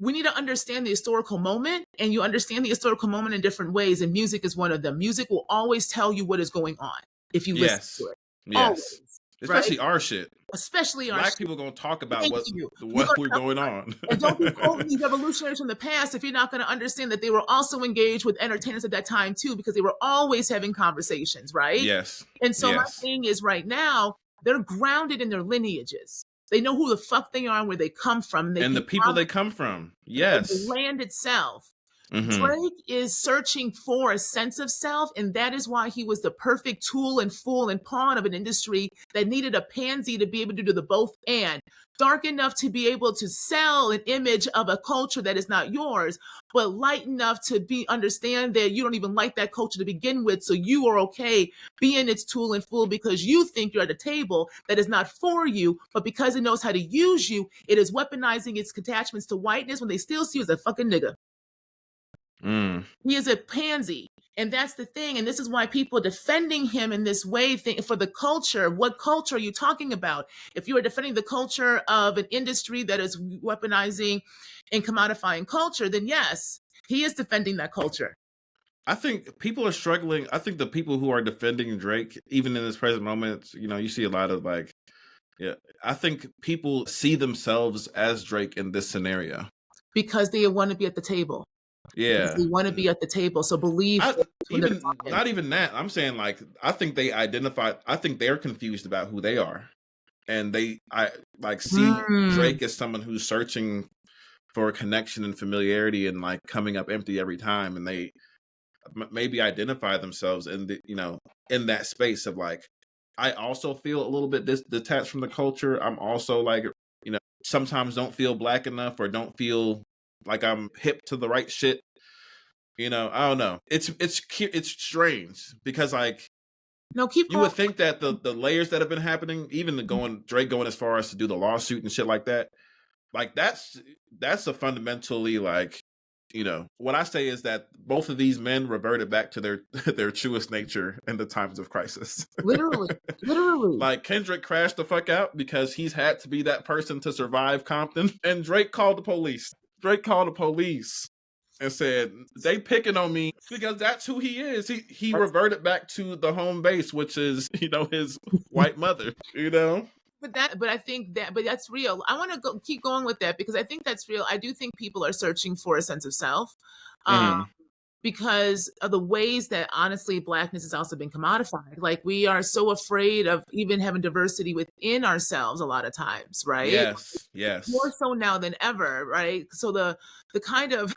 We need to understand the historical moment, and you understand the historical moment in different ways. And music is one of them. Music will always tell you what is going on if you listen to Yes. it. Yes. Always, right? Especially our shit. Especially our Black shit. people gonna talk about Thank you. We're what gonna we're talk going about on. it. And don't be quoting these revolutionaries from the past if you're not going to understand that they were also engaged with entertainers at that time too, because they were always having conversations, right? Yes. And so my Yes. thing is right now, they're grounded in their lineages. They know who the fuck they are and where they come from. They And can the people they come from. the Yes. land itself. Mm-hmm. Drake is searching for a sense of self, and that is why he was the perfect tool and fool and pawn of an industry that needed a pansy to be able to do the both and. Dark enough to be able to sell an image of a culture that is not yours, but light enough to understand that you don't even like that culture to begin with, so you are okay being its tool and fool because you think you're at a table that is not for you, but because it knows how to use you, it is weaponizing its attachments to whiteness when they still see you as a fucking nigga. Mm. He is a pansy. And that's the thing. And this is why people defending him in this way think for the culture. What culture are you talking about? If you are defending the culture of an industry that is weaponizing and commodifying culture, then yes, he is defending that culture. I think people are struggling. I think the people who are defending Drake, even in this present moment, you see a lot of yeah. I think people see themselves as Drake in this scenario. Because they want to be at the table. Because Yeah. they want to be at the table. So believe when they're Even talking. not even that. I'm saying I think I think they're confused about who they are. And I see Drake as someone who's searching for connection and familiarity and coming up empty every time, and they maybe identify themselves in in that space of I also feel a little bit detached from the culture. I'm also sometimes don't feel black enough or don't feel like I'm hip to the right shit. I don't know. It's strange because No, keep you going. would think that the layers that have been happening, even Drake going as far as to do the lawsuit and shit like that, that's a fundamentally what I say is that both of these men reverted back to their their truest nature in the times of crisis. Literally. Literally. Kendrick crashed the fuck out because he's had to be that person to survive Compton, and Drake called the police. Drake called the police and said they picking on me because that's who he is. He reverted back to the home base, which is his white mother. But I think but that's real. I want to keep going with that because I think that's real. I do think people are searching for a sense of self, Mm-hmm. because of the ways that honestly blackness has also been commodified. Like we are so afraid of even having diversity within ourselves a lot of times, right? Yes, More yes. so now than ever, right? So the kind of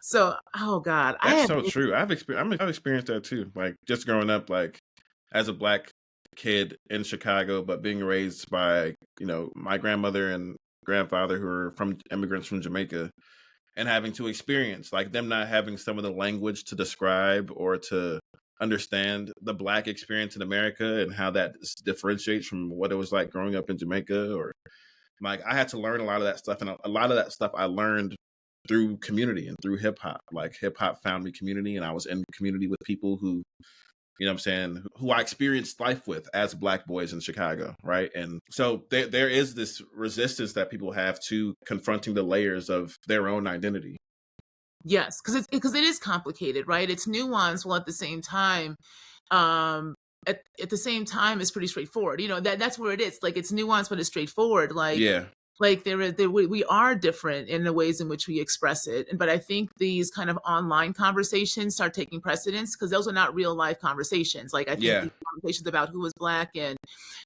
oh God, I That's have so true. I've experienced that too. Just growing up, as a black kid in Chicago, but being raised by my grandmother and grandfather who are from immigrants from Jamaica, and having to experience them not having some of the language to describe or to understand the black experience in America and how that differentiates from what it was like growing up in Jamaica. Or I had to learn a lot of that stuff, and a lot of that stuff I learned through community and through hip hop. Hip hop found me community, and I was in community with people who, what I'm saying, who I experienced life with as black boys in Chicago, right? And so there is this resistance that people have to confronting the layers of their own identity. Yes, because it is complicated, right? It's nuanced while at the same time, at the same time, it's pretty straightforward. That's where it is. Like it's nuanced, but it's straightforward. Yeah. Like we are different in the ways in which we express it. But I think these kind of online conversations start taking precedence because those are not real life conversations. Like I think Yeah. these conversations about who was black, and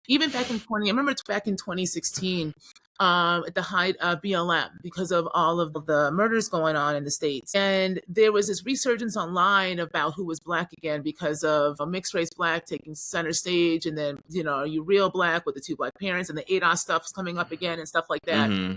even back in I remember back in 2016, at the height of BLM, because of all of the murders going on in the States. And there was this resurgence online about who was black again because of a mixed race black taking center stage. And then, are you real black with the two black parents, and the ADOS stuff is coming up again and stuff like that. Mm-hmm.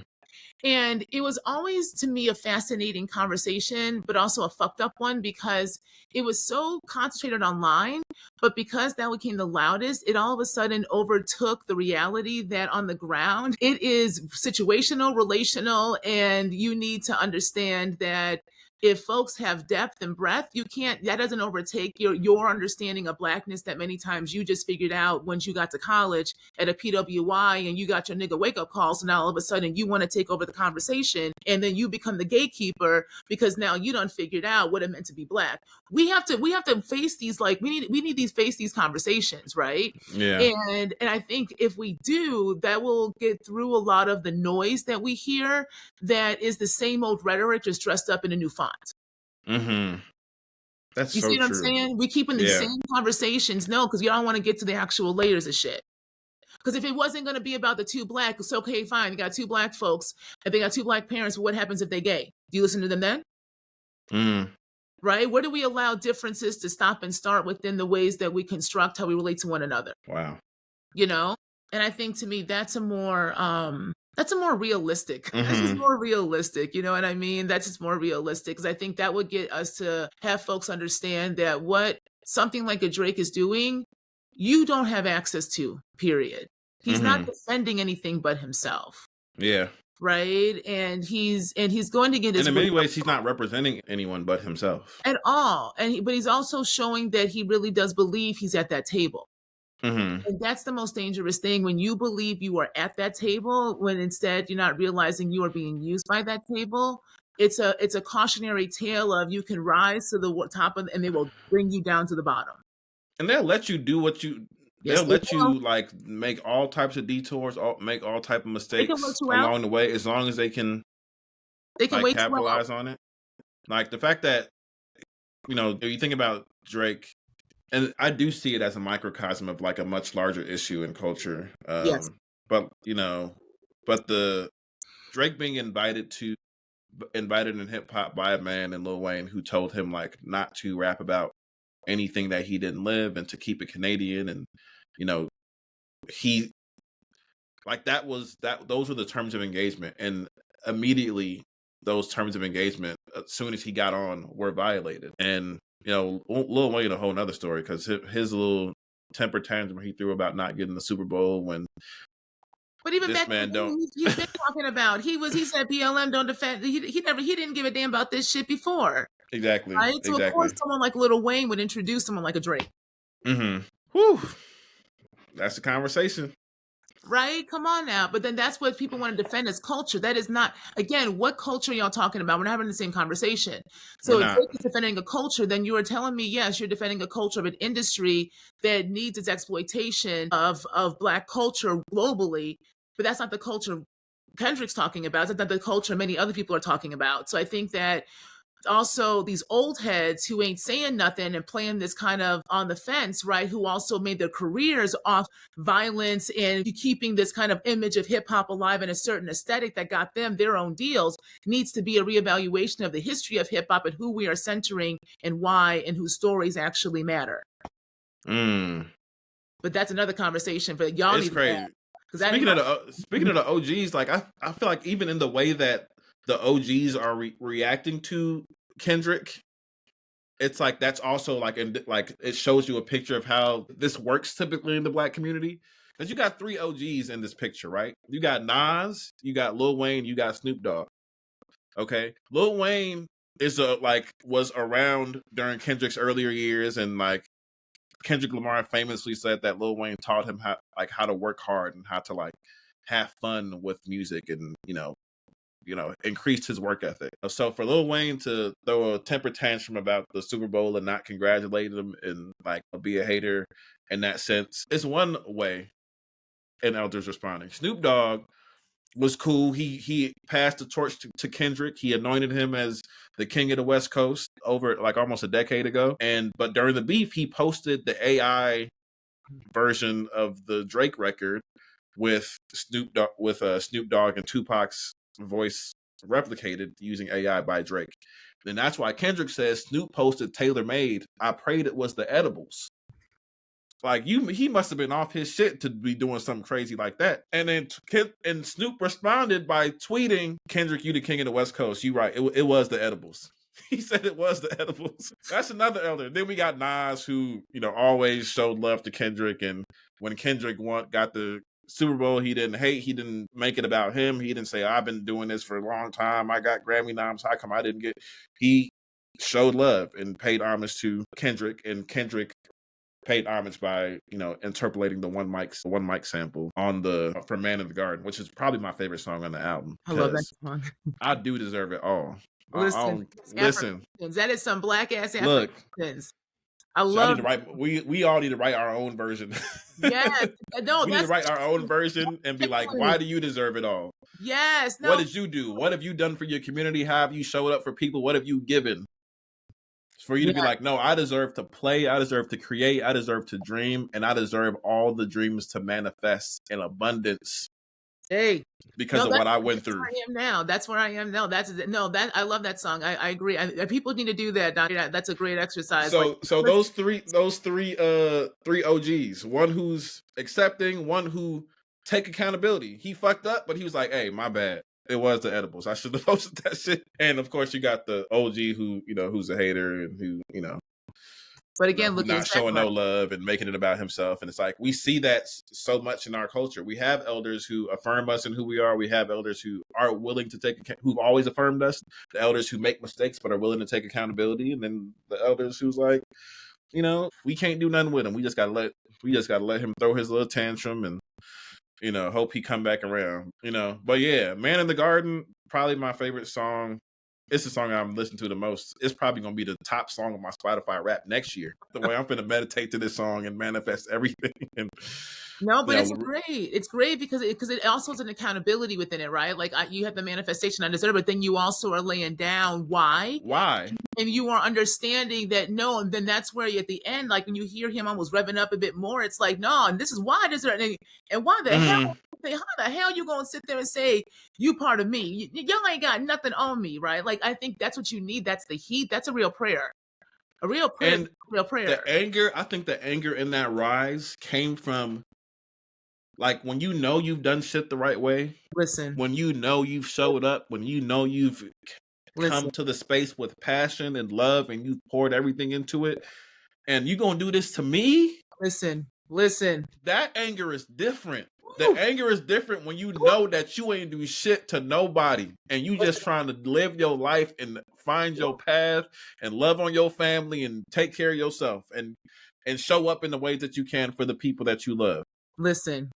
And it was always, to me, a fascinating conversation, but also a fucked up one because it was so concentrated online. But because that became the loudest, it all of a sudden overtook the reality that on the ground, it is situational, relational, and you need to understand that if folks have depth and breadth, you can't, that doesn't overtake your understanding of blackness that many times you just figured out once you got to college at a PWI and you got your nigga wake up call. So now all of a sudden you want to take over the conversation and then you become the gatekeeper because now you done figured out what it meant to be black. We have to face these, like we need these face these conversations, right? Yeah. And I think if we do, that will get through a lot of the noise that we hear that is the same old rhetoric just dressed up in a new font. Mm-hmm. That's You so see what I'm true. saying? We keep in these Yeah. same conversations. No, because you don't want to get to the actual layers of shit. Because if it wasn't going to be about the two black, it's okay, fine. You got two black folks, and they got two black parents. What happens if they gay? Do you listen to them then? Mm. Right? Where do we allow differences to stop and start within the ways that we construct how we relate to one another? Wow. You know? And I think to me that's a more realistic. That's just Mm-hmm. more realistic. You know what I mean? That's just more realistic because I think that would get us to have folks understand that what something like a Drake is doing, you don't have access to, period. He's not Mm-hmm. defending anything but himself. Yeah. Right. And he's going to get And his in wake many up ways, he's not representing anyone but himself. at all. But he's also showing that he really does believe he's at that table. Mm-hmm. And that's the most dangerous thing when you believe you are at that table, when instead you're not realizing you are being used by that table. It's a cautionary tale of you can rise to the top of, and they will bring you down to the bottom. And they'll let you do what you. Yes, They'll they let will. you like make all types of detours, make all type of They can wait mistakes you out. along the way, as long as they can They can like wait you out. capitalize on it. Like the fact that if you think about Drake, and I do see it as a microcosm of like a much larger issue in culture. Yes. But but the Drake being invited in hip hop by a man in Lil Wayne who told him like not to rap about anything that he didn't live and to keep it Canadian, and he like those were the terms of engagement, and immediately those terms of engagement, as soon as he got on, were violated. And Lil Wayne, a whole nother story, because his little temper tantrum he threw about not getting the Super Bowl when But even this back man then, don't he's been talking about he said BLM don't defend. He didn't give a damn about this shit before, exactly. right? So of course, someone like Lil Wayne would introduce someone like a Drake. Mm-hmm. Whew. That's the conversation. Right? Come on now. But then that's what people want to defend as culture. That is not, again, what culture are y'all talking about? We're not having the same conversation. We're So if not. Drake is defending a culture, then you are telling me, yes, you're defending a culture of an industry that needs its exploitation of Black culture globally. But that's not the culture Kendrick's talking about. It's not the culture many other people are talking about. So I think that also these old heads who ain't saying nothing and playing this kind of on the fence, right? Who also made their careers off violence and keeping this kind of image of hip hop alive in a certain aesthetic that got them their own deals, needs to be a reevaluation of the history of hip hop and who we are centering and why and whose stories actually matter. But that's another conversation. But y'all It's need crazy. to that Speaking of the OGs, like I feel like even in the way that the OGs are reacting to Kendrick, it's like that's also like it shows you a picture of how this works typically in the Black community. Because you got 3 OGs in this picture, right? You got Nas, you got Lil Wayne, you got Snoop Dogg. Okay, Lil Wayne was around during Kendrick's earlier years, and like Kendrick Lamar famously said that Lil Wayne taught him how to work hard and how to like have fun with music, and increased his work ethic. So for Lil Wayne to throw a temper tantrum about the Super Bowl and not congratulate him and like be a hater in that sense, it's one way. And elders responding. Snoop Dogg was cool. He passed the torch to Kendrick. He anointed him as the king of the West Coast over like almost a decade ago. But during the beef, he posted the AI version of the Drake record with Snoop Dogg and Tupac's voice replicated using AI by Drake. And that's why Kendrick says Snoop posted Tailor Made. I prayed it was the edibles. Like he must have been off his shit to be doing something crazy like that. And then Snoop responded by tweeting, "Kendrick, you the king of the West Coast. You right. It was the edibles." He said it was the edibles. That's another elder. Then we got Nas, who always showed love to Kendrick, and when Kendrick got the Super Bowl. He didn't hate. He didn't make it about him. He didn't say, I've been doing this for a long time. I got Grammy noms. How come I didn't get? He showed love and paid homage to Kendrick, and Kendrick paid homage by, interpolating the one mic sample on for Man in the Garden, which is probably my favorite song on the album. I love that song. I do deserve it all. Listen, listen. That is some black ass Look, Africans. I love. We all need to write our own version. Yes, no, we need to write our own version and be like, why do you deserve it all? Yes. No. What did you do? What have you done for your community? How have you showed up for people? What have you given? For you to be like, no, I deserve to play, I deserve to create, I deserve to dream, and I deserve all the dreams to manifest in abundance. Hey, because of what I went through. I am now. That's where I am now. I love that song. I agree. People need to do that. That's a great exercise. So those three OGs, one who's accepting, one who take accountability. He fucked up, but he was like, hey, my bad. It was the edibles. I should have posted that shit. And of course you got the OG who, who's a hater and who, but again, look, not showing no love and making it about himself. And it's like, we see that so much in our culture. We have elders who affirm us and who we are. We have elders who are willing to who've always affirmed us. The elders who make mistakes, but are willing to take accountability. And then the elders who's like, we can't do nothing with him. We just gotta let him throw his little tantrum and, hope he come back around, but yeah, Man in the Garden, probably my favorite song. It's the song I'm listening to the most. It's probably going to be the top song on my Spotify rap next year. The way I'm going to meditate to this song and manifest everything. No, but it's great. It's great because it also has an accountability within it, right? Like you have the manifestation I deserve, but then you also are laying down why, and you are understanding that no, and then that's where you, at the end, like when you hear him almost revving up a bit more, it's like no, and this is why I deserve it, and why the hell. How the hell you gonna sit there and say you part of me? Y'all ain't got nothing on me, right? Like I think that's what you need. That's the heat. That's a real prayer. A real prayer. And real prayer. The anger. I think the anger in that rise came from, like, when you've done shit the right way. Listen. When you've showed up. When you've come to the space with passion and love, and you've poured everything into it, and you gonna do this to me? Listen. That anger is different. The anger is different when you know that you ain't do shit to nobody and you just trying to live your life and find your path and love on your family and take care of yourself and show up in the ways that you can for the people that you love. Listen.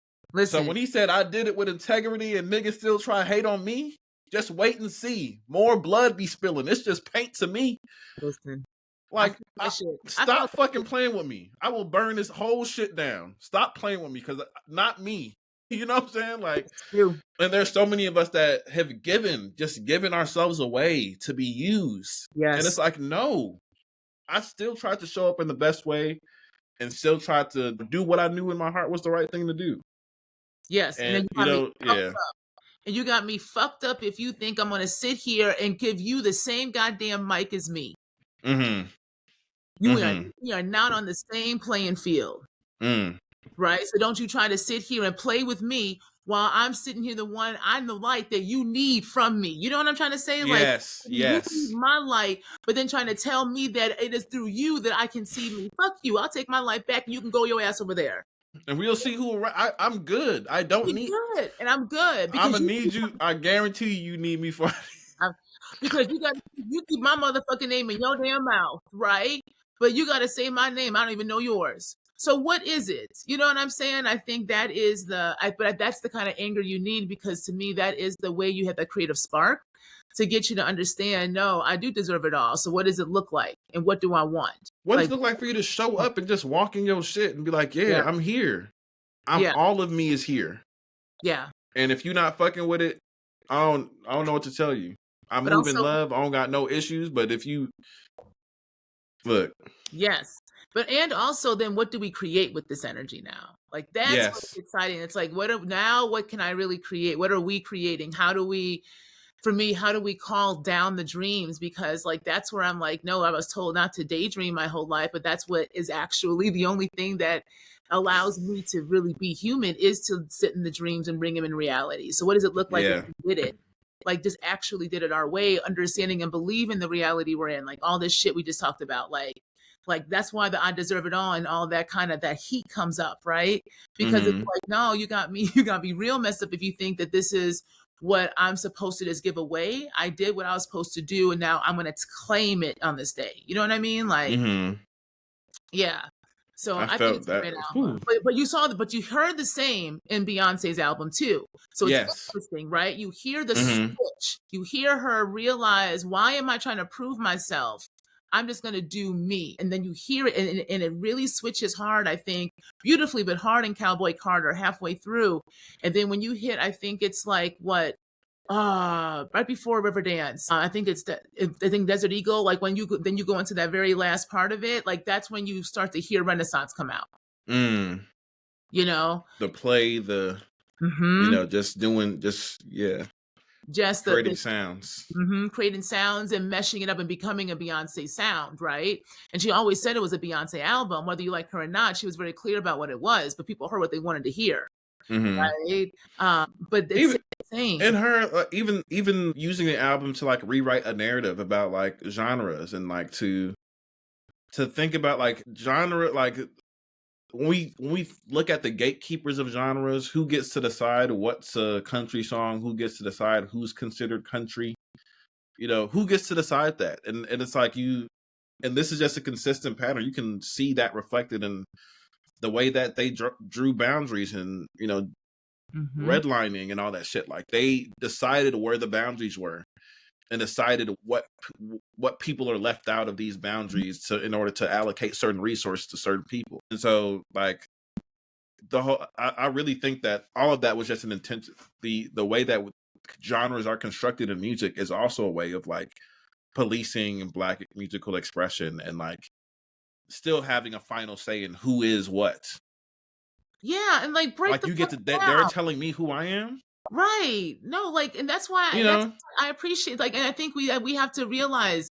So when he said, I did it with integrity and niggas still try to hate on me, just wait and see. More blood be spilling. It's just paint to me. Listen. Like, stop fucking playing with me. I will burn this whole shit down. Stop playing with me, because not me. You know what I'm saying? Like, and there's so many of us that have given ourselves away to be used. Yes. And it's like, no. I still tried to show up in the best way and still tried to do what I knew in my heart was the right thing to do. Yes. And then and you got me fucked up if you think I'm going to sit here and give you the same goddamn mic as me. Mm-hmm. We are not on the same playing field. Right? So don't you try to sit here and play with me while I'm sitting here, I'm the light that you need from me. You know what I'm trying to say? Yes, like, you need my light, but then trying to tell me that it is through you that I can see me. Fuck you. I'll take my light back and you can go your ass over there. And we'll see who. I'm good. I don't need. Good, and I'm good. I'm gonna need you. I guarantee you need me for. Because you keep my motherfucking name in your damn mouth, right? But you got to say my name. I don't even know yours. So what is it? You know what I'm saying? I think that is but that's the kind of anger you need, because to me, that is the way you have that creative spark to get you to understand, no, I do deserve it all. So what does it look like? And what do I want? What does it look like for you to show up and just walk in your shit and be like, yeah. I'm here. All of me is here. Yeah. And if you're not fucking with it, I don't know what to tell you. I move in love. I don't got no issues. But if you look. Yes. And also then what do we create with this energy now? Like that's what's exciting. It's like, what can I really create? What are we creating? How do we call down the dreams? Because like, that's where I'm like, no, I was told not to daydream my whole life, but that's what is actually the only thing that allows me to really be human, is to sit in the dreams and bring them in reality. So what does it look like if we did it? Like just actually did it our way, understanding and believing the reality we're in, like all this shit we just talked about, like Like that's why the I deserve it all and all that kind of that heat comes up, right? Because it's Mhm. like, no, you got me, you got me real messed up if you think that this is what I'm supposed to just give away. I did what I was supposed to do, and now I'm gonna claim it on this day. You know what I mean? Like, Mhm. yeah. So I I think felt it's a that. great album. Whew. But you saw the but you heard the same in Beyonce's album too. So it's Yes. interesting, right? You hear the Mhm. switch. You hear her realize, why am I trying to prove myself? I'm just gonna do me. And then you hear it and it really switches hard, I think, beautifully, but hard in Cowboy Carter halfway through. And then when you hit, I think it's like what right before Riverdance. I think it's that I think Desert Eagle, like when then you go into that very last part of it, like that's when you start to hear Renaissance come out, Mm. you know? The play, the Mhm. just doing, just yeah, Just the creating sounds. creating sounds and meshing it up and becoming a Beyonce sound, right? And she always said it was a Beyonce album, whether you like her or not. She was very clear about what it was, but people heard what they wanted to hear, Mhm. right? But it's Even the same. and her even using the album to like rewrite a narrative about like genres and like to think about like genre, like when we look at the gatekeepers of genres, who gets to decide what's a country song, who gets to decide who's considered country, who gets to decide that, and it's like and this is just a consistent pattern. You can see that reflected in the way that they drew boundaries and Mhm. redlining and all that shit. Like they decided where the boundaries were and decided what people are left out of these boundaries to in order to allocate certain resources to certain people. And so like the whole I really think that all of that was just an intention. The way that genres are constructed in music is also a way of like policing black musical expression and like still having a final say in who is what. Yeah, and like break Like the you get fuck to that they're down. telling me who I am, Right. No, like, and you that's know? what I appreciate. Like, and I think we have to realize,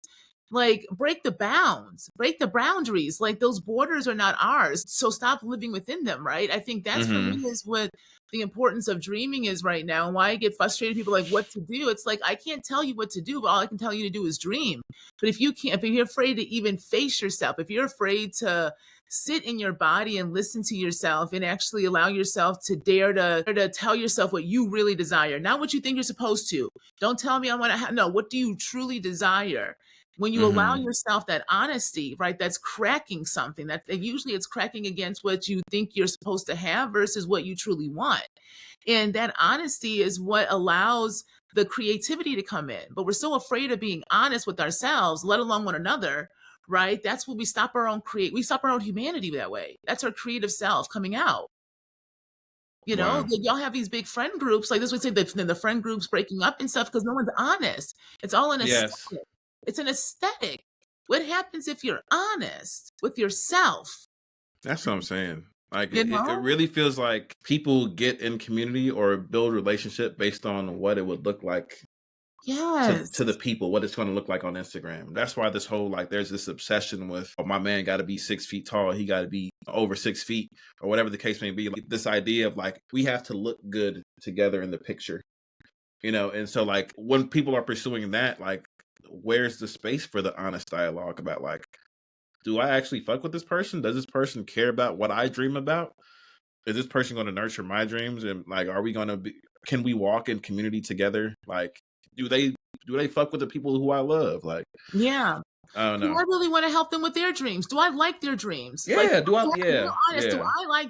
like, break the bounds, break the boundaries. Like, those borders are not ours. So stop living within them. Right. I think that's for me Mhm. is what the importance of dreaming is right now. And why I get frustrated. People like what to do. It's like I can't tell you what to do, but all I can tell you to do is dream. But if you can't, if you're afraid to even face yourself, if you're afraid to sit in your body and listen to yourself and actually allow yourself to dare to tell yourself what you really desire, not what you think you're supposed to. Don't tell me I want to have, no, what do you truly desire? When you allow Mhm. yourself that honesty, right, that's cracking something that usually it's cracking against what you think you're supposed to have versus what you truly want. And that honesty is what allows the creativity to come in. But we're so afraid of being honest with ourselves, let alone one another, right? That's when we stop our own we stop our own humanity that way. That's our creative self coming out. You know, Wow. like, y'all have these big friend groups, like this would say that the friend groups breaking up and stuff because no one's honest. It's all an Yes. aesthetic. It's an aesthetic. What happens if you're honest with yourself? That's what I'm saying. Like You it know? really feels like people get in community or build relationship based on what it would look like to the Yes. people, what it's going to look like on Instagram. That's why this whole like there's this obsession with, oh, my man got to be 6 feet tall, he got to be over 6 feet, or whatever the case may be. Like this idea of like we have to look good together in the picture, and so like when people are pursuing that, like where's the space for the honest dialogue about like, do I actually fuck with this person? Does this person care about what I dream about? Is this person going to nurture my dreams? And like, are we going to be? Can we walk in community together? Like, do they fuck with the people who I love? Like, Yeah. I don't Do know. I really want to help them with their dreams? Do I like their dreams? Like, Yeah. Do I? I have to be real Yeah. honest. Yeah.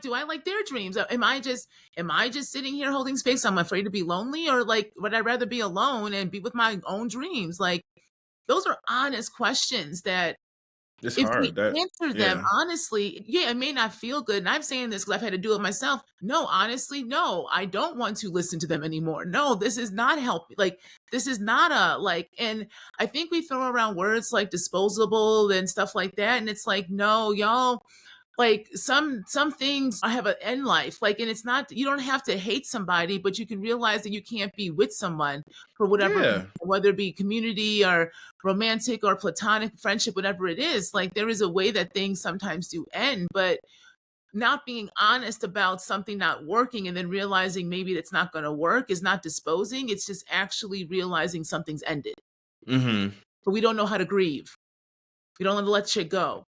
Do I like their dreams? Am I just sitting here holding space? I'm afraid to be lonely, or like, would I rather be alone and be with my own dreams? Like, those are honest questions that It's if we hard. That. answer them Yeah. honestly, yeah, it may not feel good. And I'm saying this because I've had to do it myself. No, honestly, no, I don't want to listen to them anymore. No, this is not helping. Like, this is not a like, and I think we throw around words like disposable and stuff like that. And it's like, no, y'all, like some things have an end life, like, and it's not, you don't have to hate somebody, but you can realize that you can't be with someone for whatever reason, Yeah. whether it be community or romantic or platonic friendship, whatever it is. Like, there is a way that things sometimes do end, but not being honest about something not working and then realizing maybe it's not going to work is not disposing, it's just actually realizing something's ended. Hmm. But we don't know how to grieve, we don't know how to let shit go.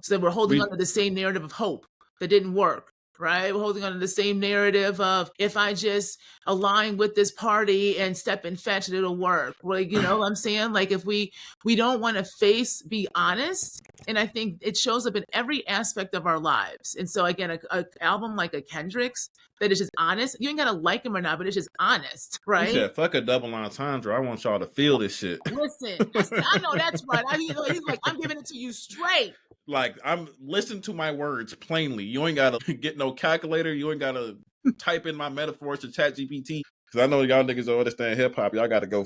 So we're holding on We to the same narrative of hope that didn't work, right? We're holding on to the same narrative of if I just align with this party and step and fetch it, it'll work. Like, you know what I'm saying? Like if we don't want to be honest. And I think it shows up in every aspect of our lives. And so again, a album like a Kendrick's that is just honest. You ain't gotta like him or not, but it's just honest, He right? said, "Fuck a double entendre. I want y'all to feel this shit." Listen, I know that's right. He's like, I'm giving it to you straight. Like, I'm listening to my words plainly. You ain't gotta get no calculator. You ain't gotta type in my metaphors to Chat GPT. Because I know y'all niggas don't understand hip hop. Y'all gotta go,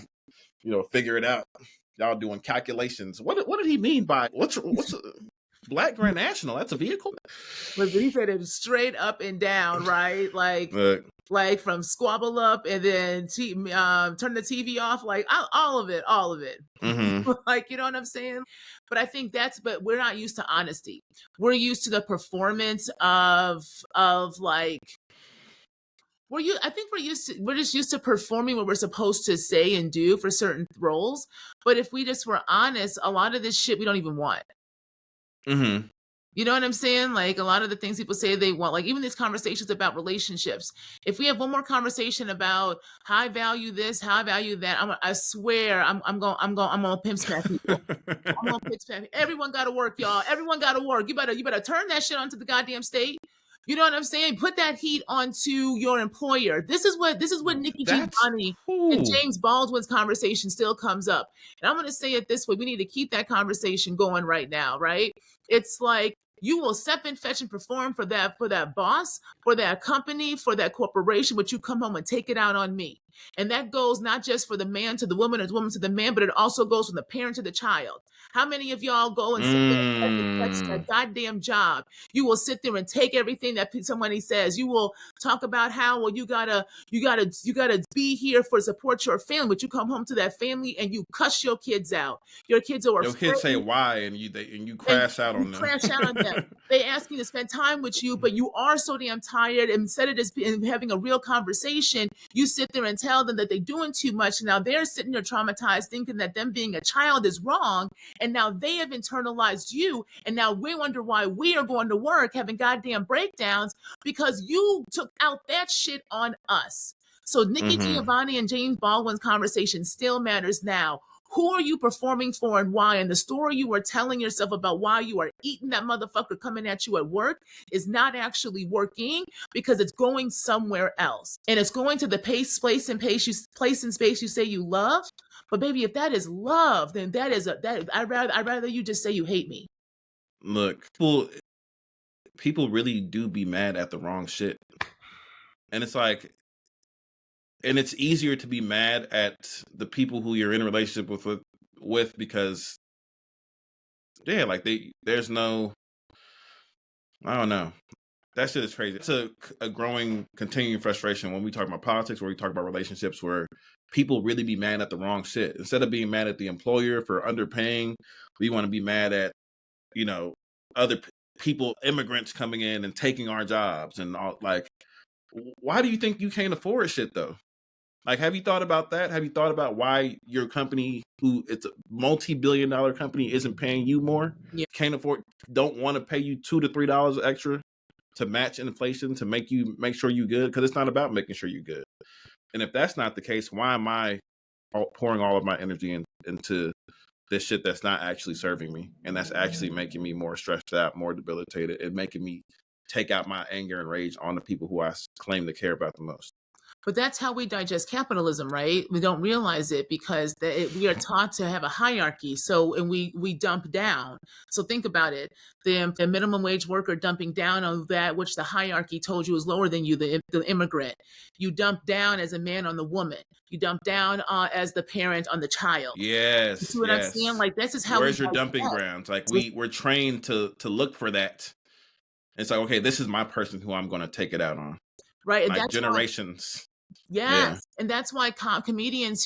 figure it out. Y'all doing calculations. What did he mean by what's a Black Grand National? That's a vehicle. But he said it straight up and down, right? Look, Like from squabble up and then turn the TV off, like all of it. mm-hmm. Like, you know what I'm saying? But I think but we're not used to honesty. We're used to the performance of like, I think we're just used to performing what we're supposed to say and do for certain roles. But if we just were honest, a lot of this shit we don't even want. Mm-hmm. You know what I'm saying? Like a lot of the things people say they want, like even these conversations about relationships. If we have one more conversation about how I value this, how I value that, I swear I'm gonna pimp smack people. I'm gonna pimp smack. Everyone got to work, y'all. Everyone got to work. You better turn that shit onto the goddamn state. You know what I'm saying? Put that heat onto your employer. This is what Nikki That's Giovanni and cool. James Baldwin's conversation still comes up. And I'm gonna say it this way: we need to keep that conversation going right now, right? It's like you will step and fetch and perform for that boss, for that company, for that corporation, but you come home and take it out on me. And that goes not just for the man to the woman or the woman to the man, but it also goes from the parent to the child. How many of y'all go and sit there and fetch that goddamn job? You will sit there and take everything that somebody says. You will talk about how, well, you gotta be here for support your family, but you come home to that family and you cuss your kids out. Your kids are Your kids say afraid why, and you and crash out you on them. crash out on them. They ask you to spend time with you, but you are so damn tired. Instead of just having a real conversation, you sit there and tell them that they're doing too much. Now they're sitting there traumatized, thinking that them being a child is wrong. And now they have internalized you. And now we wonder why we are going to work having goddamn breakdowns because you took out that shit on us. So Nikki Giovanni and James Baldwin's conversation still matters now. Who are you performing for and why? And the story you are telling yourself about why you are eating that motherfucker coming at you at work is not actually working because it's going somewhere else. And it's going to the place and space you say you love. But baby, if that is love, then I'd rather you just say you hate me. Look, people really do be mad at the wrong shit. And it's like, and it's easier to be mad at the people who you're in a relationship with because, yeah, like there's no, I don't know. That shit is crazy. It's a growing, continuing frustration when we talk about politics, where we talk about relationships, where people really be mad at the wrong shit. Instead of being mad at the employer for underpaying, we want to be mad at, other people, immigrants coming in and taking our jobs and all. Like, why do you think you can't afford shit though? Like, have you thought about that? Have you thought about why your company, who it's a multi-billion-dollar company, isn't paying you more? Yeah. Can't afford, don't want to pay you $2 to $3 extra to match inflation to make sure you good? Because it's not about making sure you good. And if that's not the case, why am I pouring all of my energy into this shit that's not actually serving me, and that's actually making me more stressed out, more debilitated, and making me take out my anger and rage on the people who I claim to care about the most? But that's how we digest capitalism, right? We don't realize it because we are taught to have a hierarchy. So, and we dump down. So think about it. The minimum wage worker dumping down on that which the hierarchy told you is lower than you, the immigrant. You dump down as a man on the woman. You dump down as the parent on the child. Yes, You see what I'm saying? Like, this is how where's we your dumping digest. grounds? Like, we're trained to look for that. It's like, okay, this is my person who I'm going to take it out on. Right. And like that's generations. yes. Yeah. And that's why comedians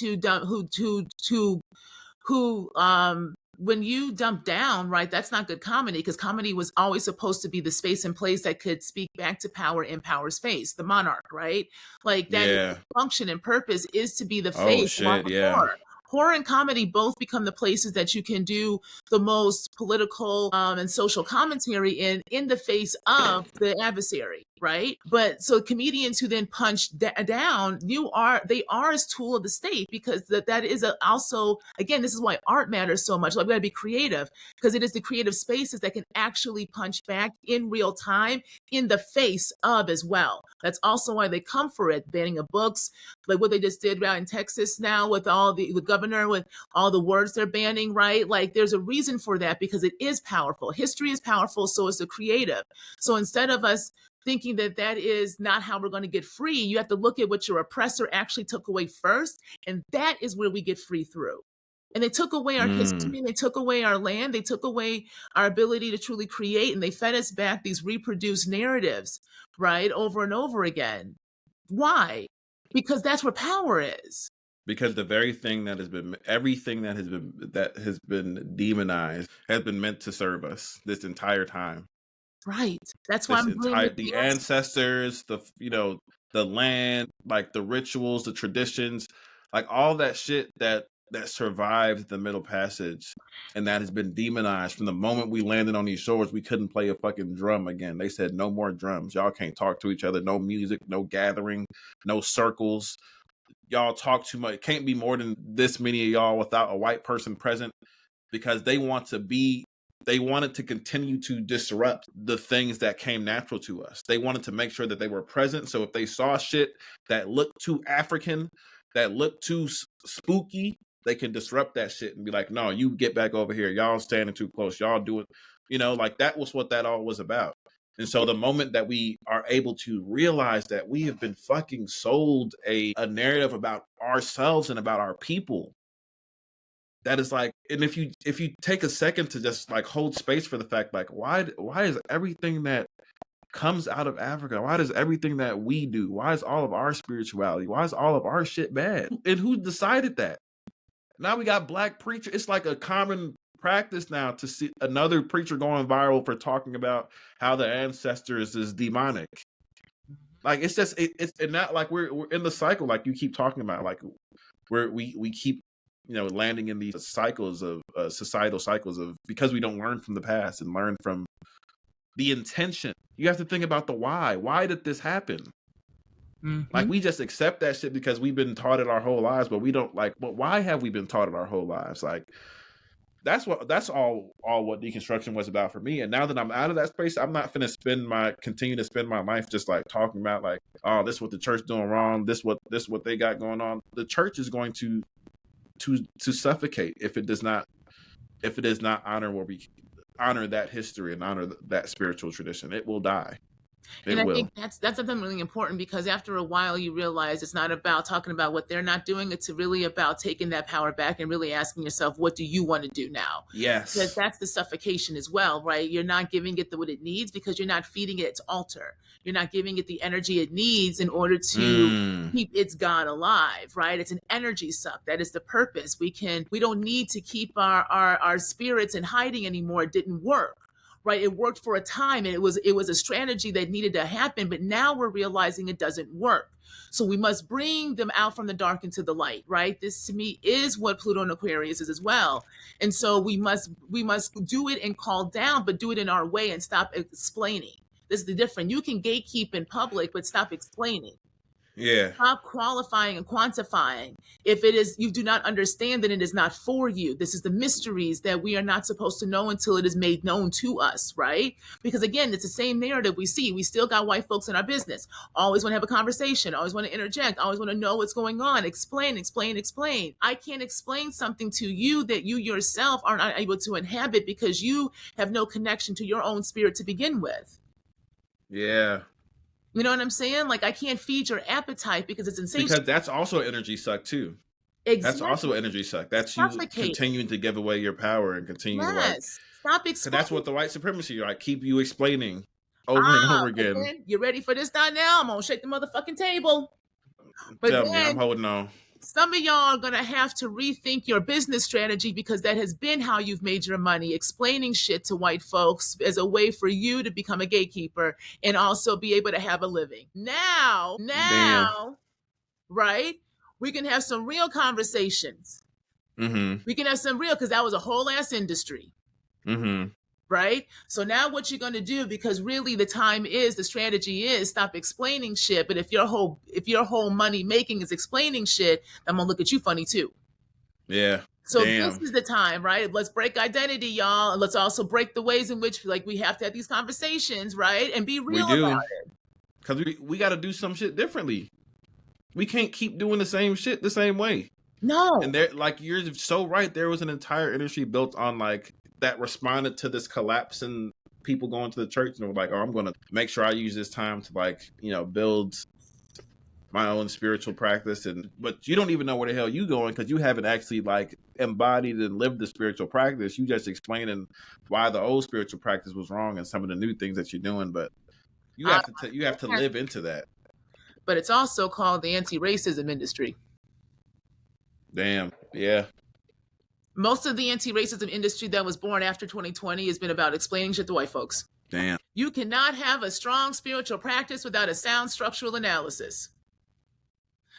when you dump down, right, that's not good comedy, because comedy was always supposed to be the space and place that could speak back to power in power's face, the monarch, right? Like that Yeah. function and purpose is to be the Oh face of our shit, yeah. Horror and comedy both become the places that you can do the most political and social commentary in the face of the adversary, right? But so comedians who then punch down, they are as tool of the state, because that is also, again, this is why art matters so much. Like, we got to be creative, because it is the creative spaces that can actually punch back in real time in the face of as well. That's also why they come for it, banning of books, like what they just did out in Texas now with all the governor, with all the words they're banning, right? Like, there's a reason for that, because it is powerful. History is powerful, so is the creative. So instead of us thinking that that is not how we're going to get free, you have to look at what your oppressor actually took away first, and that is where we get free through. And they took away our history, they took away our land, they took away our ability to truly create, and they fed us back these reproduced narratives, right, over and over again. Why? Because that's where power is. Because the very thing that has been, everything that has been demonized has been meant to serve us this entire time. Right. That's why I'm bringing the ancestors, the land, like the rituals, the traditions, like all that shit that survived the Middle Passage, and that has been demonized. From the moment we landed on these shores, we couldn't play a fucking drum again. They said no more drums. Y'all can't talk to each other. No music, no gathering, no circles. Y'all talk too much. It can't be more than this many of y'all without a white person present, because they wanted to continue to disrupt the things that came natural to us. They wanted to make sure that they were present. So if they saw shit that looked too African, that looked too spooky, they can disrupt that shit and be like, no, you get back over here. Y'all standing too close. Y'all do it. Like that was what that all was about. And so the moment that we are able to realize that we have been fucking sold a narrative about ourselves and about our people, that is like, and if you take a second to just like hold space for the fact, like, why is everything that comes out of Africa, why does everything that we do, why is all of our spirituality, why is all of our shit bad? And who decided that? Now we got black preachers. It's like a common practice now to see another preacher going viral for talking about how the ancestors is demonic. Like, it's just it's not like we're in the cycle, like you keep talking about, like we keep landing in these cycles of societal cycles of, because we don't learn from the past and learn from the intention. You have to think about the why did this happen? Like, we just accept that shit because we've been taught it our whole lives, but we don't, like, but why have we been taught it our whole lives? Like, that's all what deconstruction was about for me. And now that I'm out of that space, I'm not finna continue to spend my life just like talking about like, oh, this is what the church doing wrong, this what they got going on. The church is going to suffocate if it does not honor that history and honor that spiritual tradition. It will die. And I think that's something really important, because after a while you realize it's not about talking about what they're not doing. It's really about taking that power back and really asking yourself, what do you want to do now? Yes. Because that's the suffocation as well, right? You're not giving it what it needs, because you're not feeding it its altar. You're not giving it the energy it needs in order to keep its God alive, right? It's an energy suck. That is the purpose. We don't need to keep our spirits in hiding anymore. It didn't work. Right, it worked for a time, and it was a strategy that needed to happen, but now we're realizing it doesn't work. So we must bring them out from the dark into the light, right? This to me is what Pluto and Aquarius is as well. And so we must do it and call down, but do it in our way and stop explaining. This is the difference. You can gatekeep in public, but stop explaining. Yeah. Stop qualifying and quantifying. If it is, you do not understand, then it is not for you. This is the mysteries that we are not supposed to know until it is made known to us, right? Because again, it's the same narrative we see. We still got white folks in our business. Always want to have a conversation. Always want to interject. Always want to know what's going on. Explain. I can't explain something to you that you yourself are not able to inhabit, because you have no connection to your own spirit to begin with. Yeah. You know what I'm saying? Like, I can't feed your appetite because it's insatiable. Because that's also energy suck too. Exactly. That's also energy suck. That's you continuing to give away your power and continue to like stop explaining. That's what the white supremacy, like, keep you explaining over and over again. You ready for this, Donnell? I'm gonna shake the motherfucking table. But tell me, I'm holding on. Some of y'all are going to have to rethink your business strategy, because that has been how you've made your money, explaining shit to white folks as a way for you to become a gatekeeper and also be able to have a living. Now, right? We can have some real conversations. Mm-hmm. We can have some real, because that was a whole ass industry. Mm-hmm. Right? So now what you're going to do, because really the strategy is stop explaining shit. But if your whole money making is explaining shit, I'm going to look at you funny too. Yeah. So this Damn. is the time, right? Let's break identity, y'all. And let's also break the ways in which like we have to have these conversations, right? And be We real do. about it. Because we got to do some shit differently. We can't keep doing the same shit the same way. No. And there, like, you're so right. There was an entire industry built on like that responded to this collapse in people going to the church and were like, "Oh, I'm going to make sure I use this time to like, build my own spiritual practice." And but you don't even know where the hell you going because you haven't actually like embodied and lived the spiritual practice. You just explaining why the old spiritual practice was wrong and some of the new things that you're doing, but you I have to you have to live into that. But it's also called the anti-racism industry. Damn. Yeah. Most of the anti-racism industry that was born after 2020 has been about explaining shit to white folks. Damn. You cannot have a strong spiritual practice without a sound structural analysis.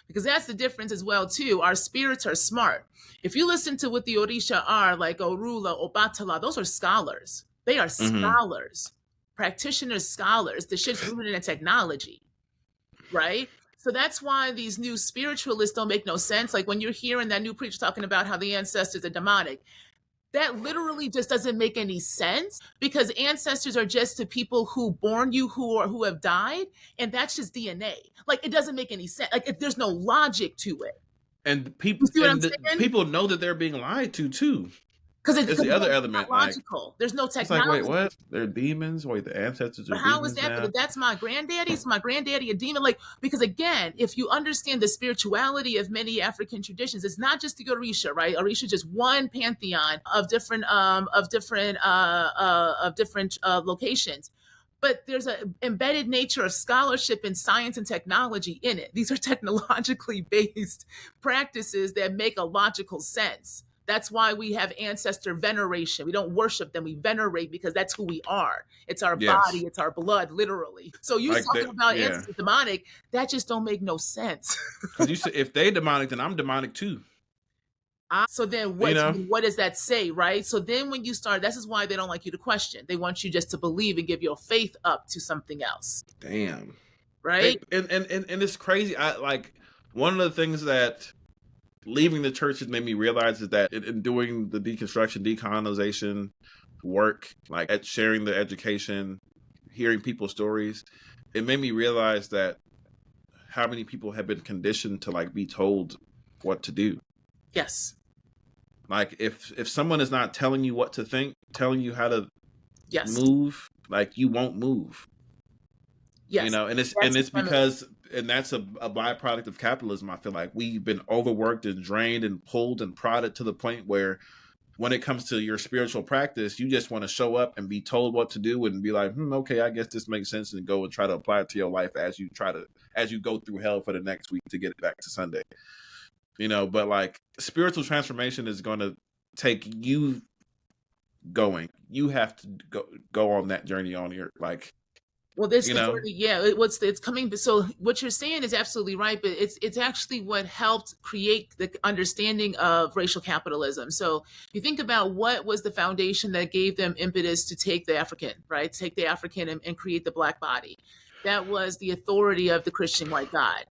Because that's the difference as well, too. Our spirits are smart. If you listen to what the Orisha are, like Orula, Obatala, those are scholars. They are scholars, practitioners, scholars. The shit's rooted in technology, right? So that's why these new spiritualists don't make no sense. Like when you're hearing that new preacher talking about how the ancestors are demonic, that literally just doesn't make any sense because ancestors are just the people who born you who have died, and that's just DNA. Like it doesn't make any sense. Like there's no logic to it. And You people see what I'm saying? people know that they're being lied to too. Because It's the other it's element. not Like logical. There's no it's like, wait, technology. what? They're demons? Wait, the ancestors are But how is demons that? now? But that's my granddaddy. It's my granddaddy a demon. Like because again, if you understand the spirituality of many African traditions, it's not just the Orisha, right? Orisha is just one pantheon of different locations. But there's an embedded nature of scholarship and science and technology in it. These are technologically based practices that make a logical sense. That's why we have ancestor veneration. We don't worship them, we venerate because that's who we are. It's our Yes. body, it's our blood, literally. So you Like talking that, about yeah. ancestors demonic, that just don't make no sense. Because you say if they demonic, then I'm demonic too. So then You know? what does that say, right? So then when you start, this is why they don't like you to question. They want you just to believe and give your faith up to something else. Damn. Right? And it's crazy. I like one of the things that leaving the church has made me realize is that in doing the deconstruction, decolonization work, like at sharing the education, hearing people's stories, it made me realize that how many people have been conditioned to like be told what to do. Yes. Like if someone is not telling you what to think, telling you how to yes. move, like you won't move. Yes. And it's because that's a byproduct of capitalism. I feel like we've been overworked and drained and pulled and prodded to the point where when it comes to your spiritual practice, you just want to show up and be told what to do and be like, okay, I guess this makes sense, and go and try to apply it to your life as you go through hell for the next week to get it back to Sunday. But like spiritual transformation is going to take you going. You have to go on that journey on your like. Well, this it's coming. So what you're saying is absolutely right, but it's actually what helped create the understanding of racial capitalism. So you think about what was the foundation that gave them impetus to take the African, right? Take the African and create the Black body. That was the authority of the Christian white God.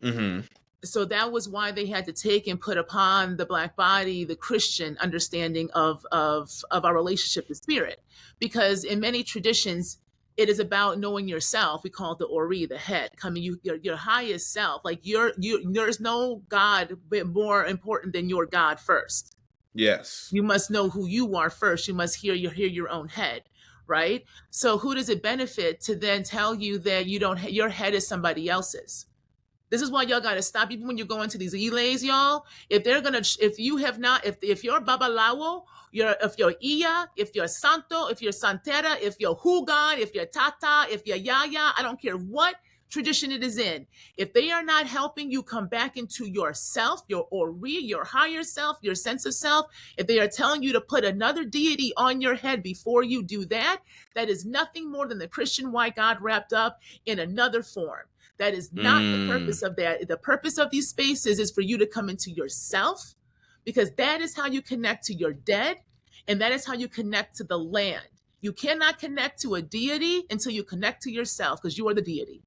Mm-hmm. So that was why they had to take and put upon the Black body the Christian understanding of our relationship to spirit, because in many traditions it is about knowing yourself. We call it the Ori, the head, coming your highest self. Like there's no God more important than your God first. Yes. You must know who you are first. You must hear your own head, right? So who does it benefit to then tell you that your head is somebody else's? This is why y'all got to stop. Even when you go into these elays, y'all, if you're babalawo, if you're iya, if you're santo, if you're santera, if you're hugan, if you're tata, if you're yaya, I don't care what tradition it is in. If they are not helping you come back into yourself, your ori, your higher self, your sense of self, if they are telling you to put another deity on your head before you do that, that is nothing more than the Christian white God wrapped up in another form. That is not the purpose of that. The purpose of these spaces is for you to come into yourself, because that is how you connect to your dead, and that is how you connect to the land. You cannot connect to a deity until you connect to yourself, because you are the deity.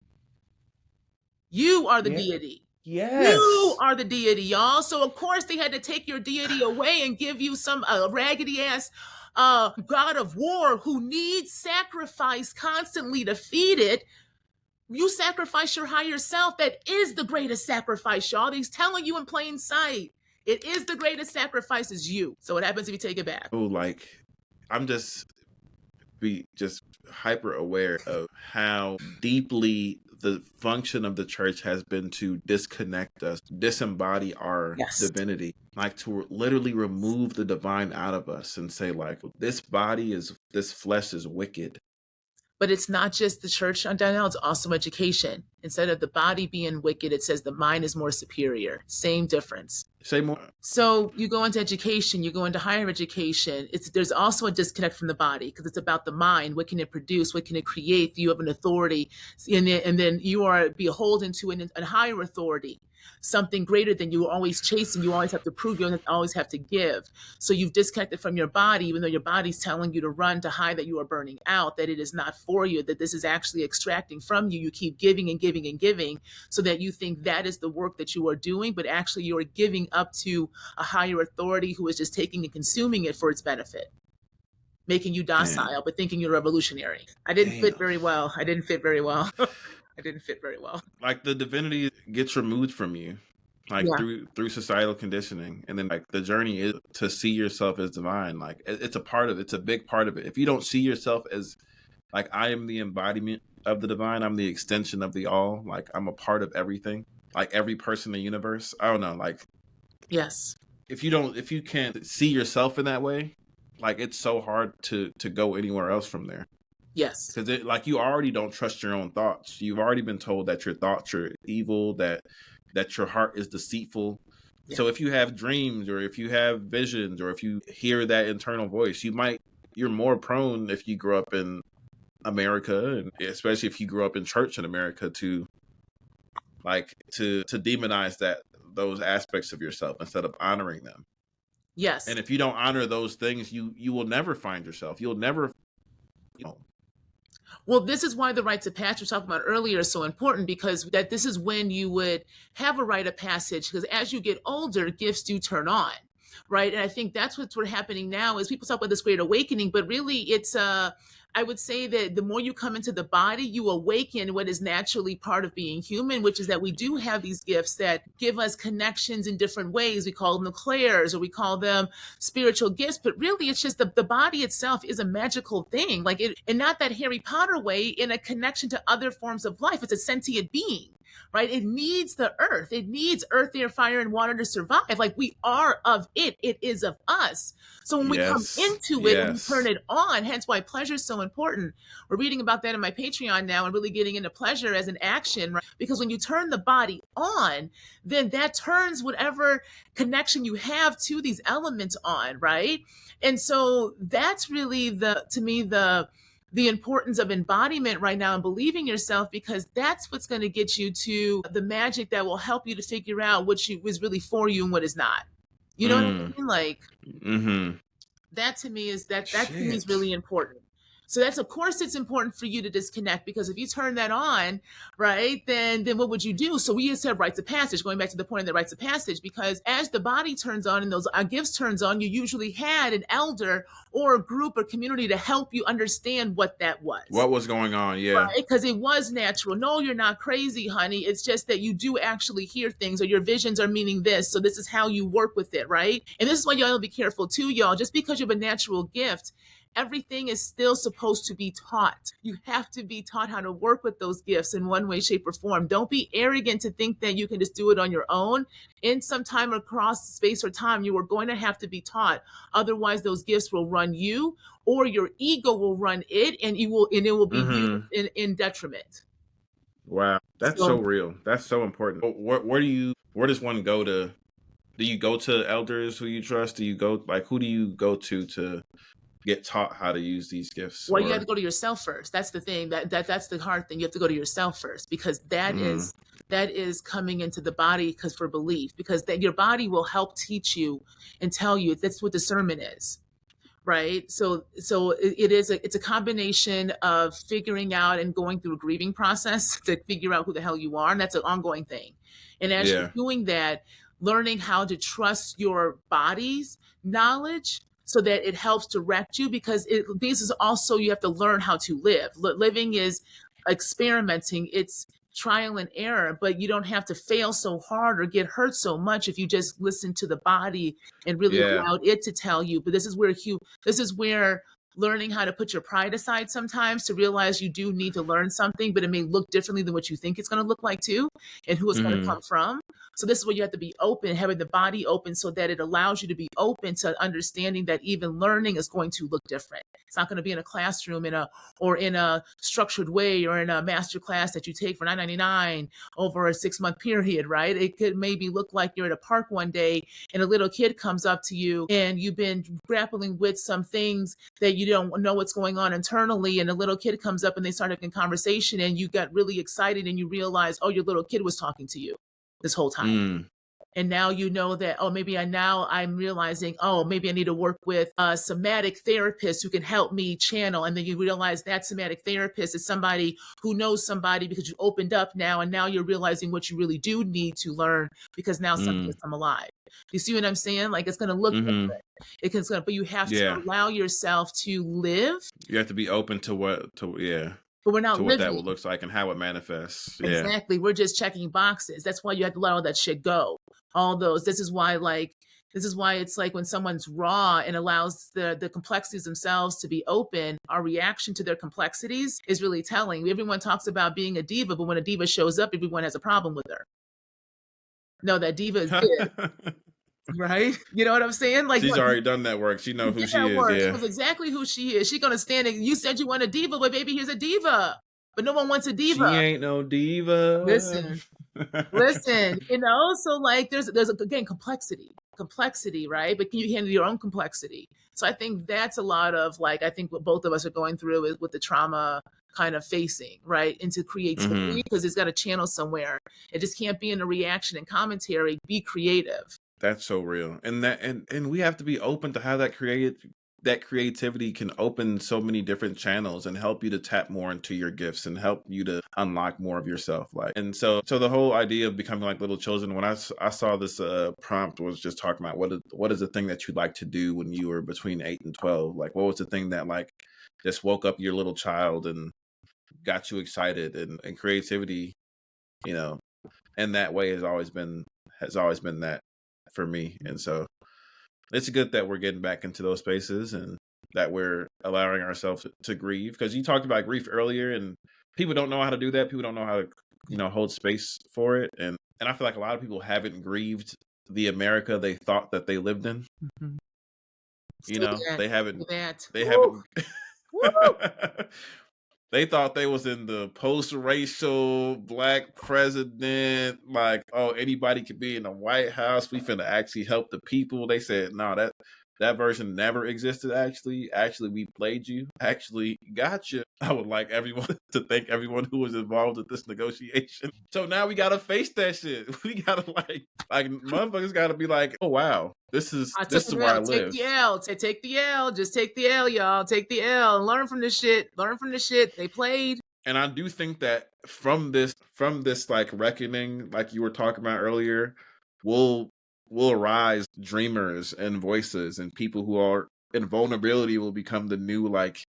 You are the Yeah. deity. You Yes. are the deity, y'all. So of course they had to take your deity away and give you some raggedy ass god of war who needs sacrifice constantly to feed it. You sacrifice your higher self. That is the greatest sacrifice, y'all. He's telling you in plain sight. It is the greatest sacrifice is you. So what happens if you take it back? Oh, like I'm just hyper aware of how deeply the function of the church has been to disconnect us, disembody our Yes. divinity, like to literally remove the divine out of us and say, like, this flesh is wicked. But it's not just the church on Donnell, it's also education. Instead of the body being wicked, it says the mind is more superior. Same difference. Say more. So you go into education, you go into higher education. There's also a disconnect from the body because it's about the mind. What can it produce? What can it create? You have an authority, and then you are beholden to a higher authority, something greater than you. Always chasing. You always have to prove. You always have to give. So you've disconnected from your body, even though your body's telling you to run, to hide that you are burning out, that it is not for you, that this is actually extracting from you. You keep giving and giving and giving so that you think that is the work that you are doing, but actually you are giving up to a higher authority who is just taking and consuming it for its benefit, making you docile, but thinking you're revolutionary. I didn't fit very well. I didn't fit very well. I didn't fit very well. Like the divinity gets removed from you, like Yeah. through societal conditioning, and then like the journey is to see yourself as divine. Like it's a part of it. It's a big part of it. If you don't see yourself as like, I am the embodiment of the divine, I'm the extension of the all, like I'm a part of everything, like every person in the universe. I don't know, like, Yes. if you can't see yourself in that way, like it's so hard to go anywhere else from there. Yes. Because like you already don't trust your own thoughts. You've already been told that your thoughts are evil, that your heart is deceitful. Yeah. So if you have dreams, or if you have visions, or if you hear that internal voice, you're more prone, if you grow up in America, and especially if you grew up in church in America, to demonize those aspects of yourself instead of honoring them. Yes. And if you don't honor those things, you will never find yourself. You'll never, Well, this is why the rites of passage we were talking about earlier is so important, because that this is when you would have a rite of passage, because as you get older, gifts do turn on, right? And I think that's what's happening now is people talk about this great awakening, but really it's I would say that the more you come into the body, you awaken what is naturally part of being human, which is that we do have these gifts that give us connections in different ways. We call them the clairs, or we call them spiritual gifts, but really it's just the body itself is a magical thing, like it, and not that Harry Potter way, in a connection to other forms of life. It's a sentient being, right? It needs the earth. It needs earth, air, fire, and water to survive. Like we are of it. It is of us. So when we come into it and we turn it on, hence why pleasure is so important. We're reading about that in my Patreon now and really getting into pleasure as an action, right? Because when you turn the body on, then that turns whatever connection you have to these elements on, right? And so that's really to me, the importance of embodiment right now and believing yourself, because that's what's going to get you to the magic that will help you to figure out what is really for you and what is not. You know what I mean? Like, that to me is really important. So that's, of course, it's important for you to disconnect, because if you turn that on, right, then what would you do? So we used to have rites of passage, going back to the point of the rites of passage, because as the body turns on and those gifts turns on, you usually had an elder or a group or community to help you understand what that was. What was going on, yeah. Right? Because it was natural. No, you're not crazy, honey. It's just that you do actually hear things, or your visions are meaning this. So this is how you work with it, right? And this is why y'all will be careful too, y'all. Just because you have a natural gift, everything is still supposed to be taught. You have to be taught how to work with those gifts in one way, shape, or form. Don't be arrogant to think that you can just do it on your own. In some time across space or time, you are going to have to be taught. Otherwise, those gifts will run you, or your ego will run it, and it will be used in detriment. Wow, that's so real. That's so important. Where does one go to? Do you go to elders who you trust? Do you go, like, who do you go to get taught how to use these gifts? Well, you have to go to yourself first. That's the thing. That's the hard thing. You have to go to yourself first, because that is that is coming into the body because for belief, because that your body will help teach you and tell you that's what discernment is, right? So it is it's a combination of figuring out and going through a grieving process to figure out who the hell you are, and that's an ongoing thing. And as you're Yeah. doing that, learning how to trust your body's knowledge so that it helps direct you, because this is also, you have to learn how to live. Living is experimenting, it's trial and error, but you don't have to fail so hard or get hurt so much if you just listen to the body and really Yeah. allowed it to tell you. But this is where learning how to put your pride aside sometimes to realize you do need to learn something, but it may look differently than what you think it's going to look like too, and who it's going to Hmm. come from. So this is where you have to be open, having the body open so that it allows you to be open to understanding that even learning is going to look different. It's not going to be in a classroom or in a structured way or in a master class that you take for $9.99 over a 6-month period, right? It could maybe look like you're at a park one day and a little kid comes up to you and you've been grappling with some things that you don't know what's going on internally, and a little kid comes up and they start having a conversation and you got really excited and you realize, oh, your little kid was talking to you this whole time. Mm. And now you know that, oh, I'm realizing, oh, maybe I need to work with a somatic therapist who can help me channel. And then you realize that somatic therapist is somebody who knows somebody because you opened up now. And now you're realizing what you really do need to learn because now something has Mm. come alive. You see what I'm saying? Like, it's going to look Hmm. different. But you have to Yeah. allow yourself to live, You have to be open to but we're not what that living. would looks like and how it manifests. Yeah. Exactly. We're just checking boxes. That's why you have to let all that shit go. All those. This is why it's like when someone's raw and allows the complexities themselves to be open, our reaction to their complexities is really telling. Everyone talks about being a diva, but when a diva shows up, everyone has a problem with her. No, that diva is good, right? You know what I'm saying? Like, She's what, already done that work. She she know who did she that is. work. She Yeah. knows exactly who she is. She's gonna stand and you said you want a diva, but baby, here's a diva. But no one wants a She diva. ain't no diva. Listen, listen, so like there's again complexity, right? But can you handle your own complexity? So I think that's a lot of, like, I think what both of us are going through is with the trauma kind of facing right into Hmm. creativity, because it's got to channel somewhere. It just can't be in a reaction and commentary. Be creative. That's so real. And we have to be open to how that creativity can open so many different channels and help you to tap more into your gifts and help you to unlock more of yourself. Like, and so the whole idea of becoming like little children, when I saw this prompt was just talking about what is the thing that you'd like to do when you were between 8 and 12? Like, what was the thing that like just woke up your little child and got you excited, and creativity, you know, in that way has always been that for me. And so it's good that we're getting back into those spaces and that we're allowing ourselves to grieve, because you talked about grief earlier, and people don't know how to do that. People don't know how to, hold space for it. And I feel like a lot of people haven't grieved the America they thought that they lived in. Mhm. You Say know, that. they Say haven't that. they Woo, haven't woo. they thought they was in the post-racial black president, like, oh, anybody could be in the White House. We finna actually help the people. They said, no, that version never existed. Actually, we played you. Actually, got you. I would like everyone to thank everyone who was involved with this negotiation. So now we gotta face that shit. We gotta like motherfuckers gotta be like, oh wow, this is I took this is the where I L. Take live. the L. Take the L. Just take the L, y'all. Take the L. Learn from this shit. Learn from this shit. They played. And I do think that from this like reckoning, like you were talking about earlier, will arise dreamers and voices, and people who are in vulnerability will become the new like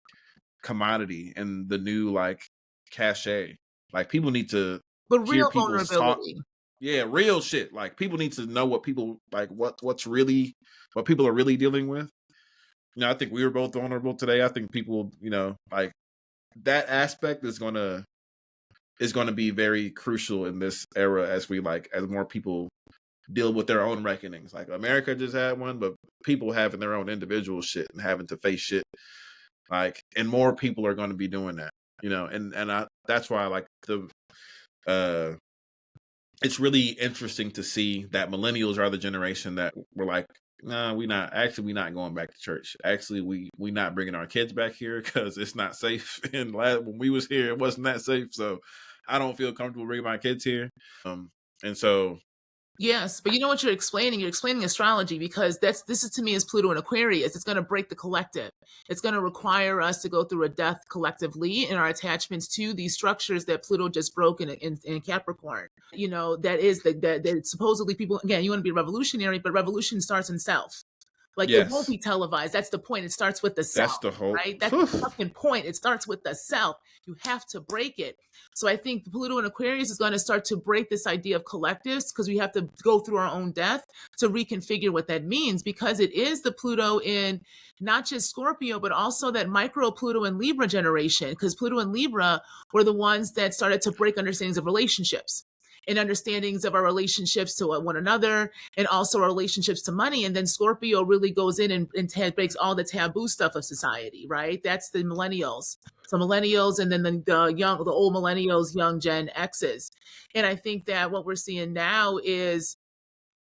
commodity and the new like cachet. Like, people need to But hear real people's talk. vulnerability. Yeah, real shit. Like, people need to know what people like, what people are really dealing with. I think we were both vulnerable today. I think people, like, that aspect is going to be very crucial in this era, as more people deal with their own reckonings. Like, America just had one, but people having their own individual shit and having to face shit, like, and more people are going to be doing that, that's why I like uh it's really interesting to see that millennials are the generation that were like No, we not. Actually, we not going back to church. Actually, we not bringing our kids back here because it's not safe. And when we was here, it wasn't that safe. So I don't feel comfortable bringing my kids here. And so Yes, but you know what you're explaining? You're explaining astrology because this is to me is Pluto and Aquarius. It's going to break the collective. It's going to require us to go through a death collectively in our attachments to these structures that Pluto just broke in Capricorn. You know, that is that supposedly people, again, you want to be revolutionary, but revolution starts in self. Like it won't yes, be televised. That's the point. It starts with the self, that's the whole. right? That's the fucking point. It starts with the self. You have to break it. So I think Pluto and Aquarius is going to start to break this idea of collectives because we have to go through our own death to reconfigure what that means because it is the Pluto in not just Scorpio, but also that micro Pluto and Libra generation because Pluto and Libra were the ones that started to break understandings of relationships and understandings of our relationships to one another and also our relationships to money. And then Scorpio really goes in and breaks all the taboo stuff of society, right? That's the millennials. So millennials and then the old millennials, young Gen X's. And I think that what we're seeing now is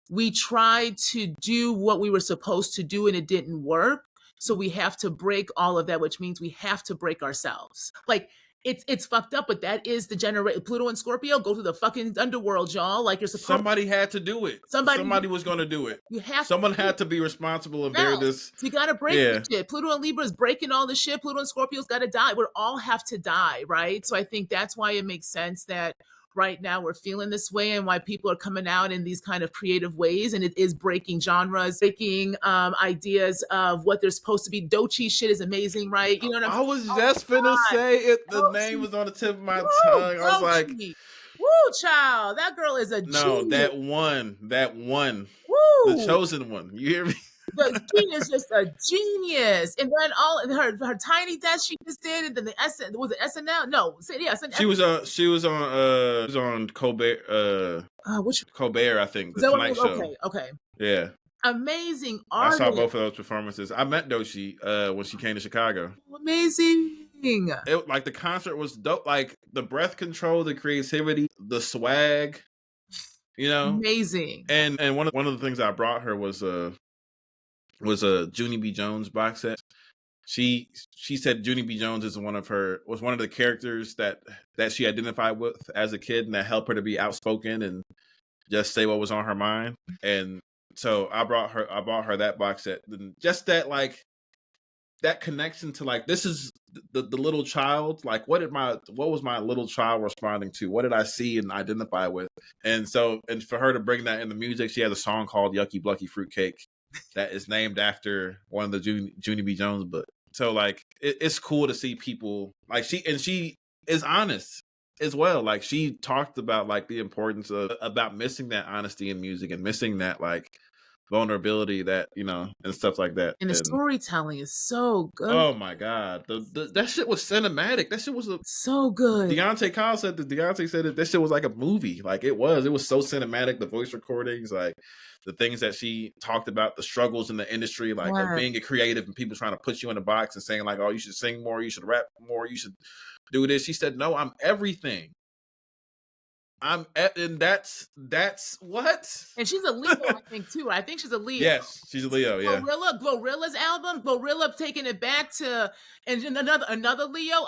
we tried to do what we were supposed to do and it didn't work. So we have to break all of that, which means we have to break ourselves. Like it's fucked up, but that is the generation. Pluto and Scorpio go through the fucking underworld, y'all. Like you're supposed. Somebody had to do it. Somebody was going to do it. You have. Someone had to be responsible and bear this. So you got to break the shit. Pluto and Libra is breaking all the shit. Pluto and Scorpio's got to die. We all have to die, right? So I think that's why it makes sense that right now we're feeling this way and why people are coming out in these kind of creative ways, and it is breaking genres, breaking ideas of what they're supposed to be. Dochi shit is amazing, right? You know what I'm saying? I was just finna say it. The name was on the tip of my tongue. I was like, woo, child, that girl is a genius. No, that one, woo, the chosen one. You hear me? The she is just a genius, and then all her tiny desk she just did, and then the was it SNL? No, yeah, she was on Colbert. Which Colbert? I think the Tonight Show. Okay, yeah, amazing artist. I saw both of those performances. I met Doshi when she came to Chicago. Amazing. It, like the concert was dope. Like the breath control, the creativity, the swag. You know, amazing. And one of the things I brought her was a Junie B. Jones box set. She said Junie B. Jones was one of the characters that she identified with as a kid and that helped her to be outspoken and just say what was on her mind. And so I brought her that box set. And just that, like, that connection to, like, this is the little child. Like, what was my little child responding to? What did I see and identify with? And for her to bring that in the music, she has a song called Yucky Blucky Fruitcake that is named after one of the Junie B. Jones books. So, like, it's cool to see people like she is honest as well. Like, she talked about, like, the importance of about missing that honesty in music and missing that, like, vulnerability that, you know, and stuff like that. And the storytelling is so good. Oh my God. That shit was cinematic. That shit was so good. Deontay said that shit was like a movie. Like it was so cinematic. The voice recordings, like the things that she talked about, the struggles in the industry, like of being a creative and people trying to put you in a box and saying like, oh, you should sing more, you should rap more, you should do this. She said, no, I'm everything. And that's what. And she's a Leo, I think too. I think she's a Leo. Yes, she's a Leo. Yeah. Glorilla's album, Glorilla taking it back to, and another Leo.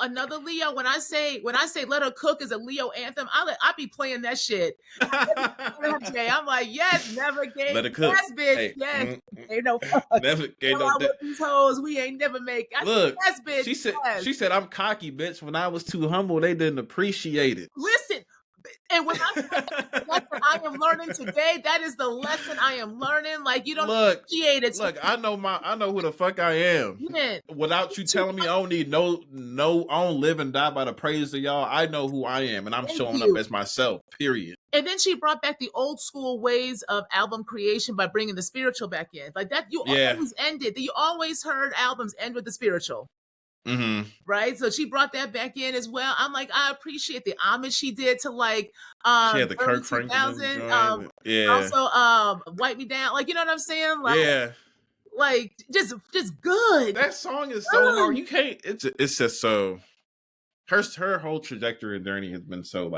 When I say Let Her Cook is a Leo anthem, I be playing that shit. I'm like, yes, never gave. Let Her Cook. Yes, bitch. Hey, yes. Ain't no fuck. Never gave no. With these hoes, we ain't never make. Look, yes, bitch. She said I'm cocky, bitch. When I was too humble, they didn't appreciate it. Listen. And when I lesson I am learning today, that is the lesson I am learning. Like you don't appreciate it. Look, I know who the fuck I am. Yeah. Without you telling me I don't need I don't live and die by the praise of y'all. I know who I am, and I'm showing up as myself. Period. And then she brought back the old school ways of album creation by bringing the spiritual back in. Like that, you always ended. You always heard albums end with the spiritual. Mm-hmm. Right, so she brought that back in as well. I'm like, I appreciate the homage she did to like she had the Kirk Franklin also Wipe Me Down, like, you know what I'm saying? Like, like just good. That song is so hard. You can't. It's just so. Her whole trajectory and journey has been so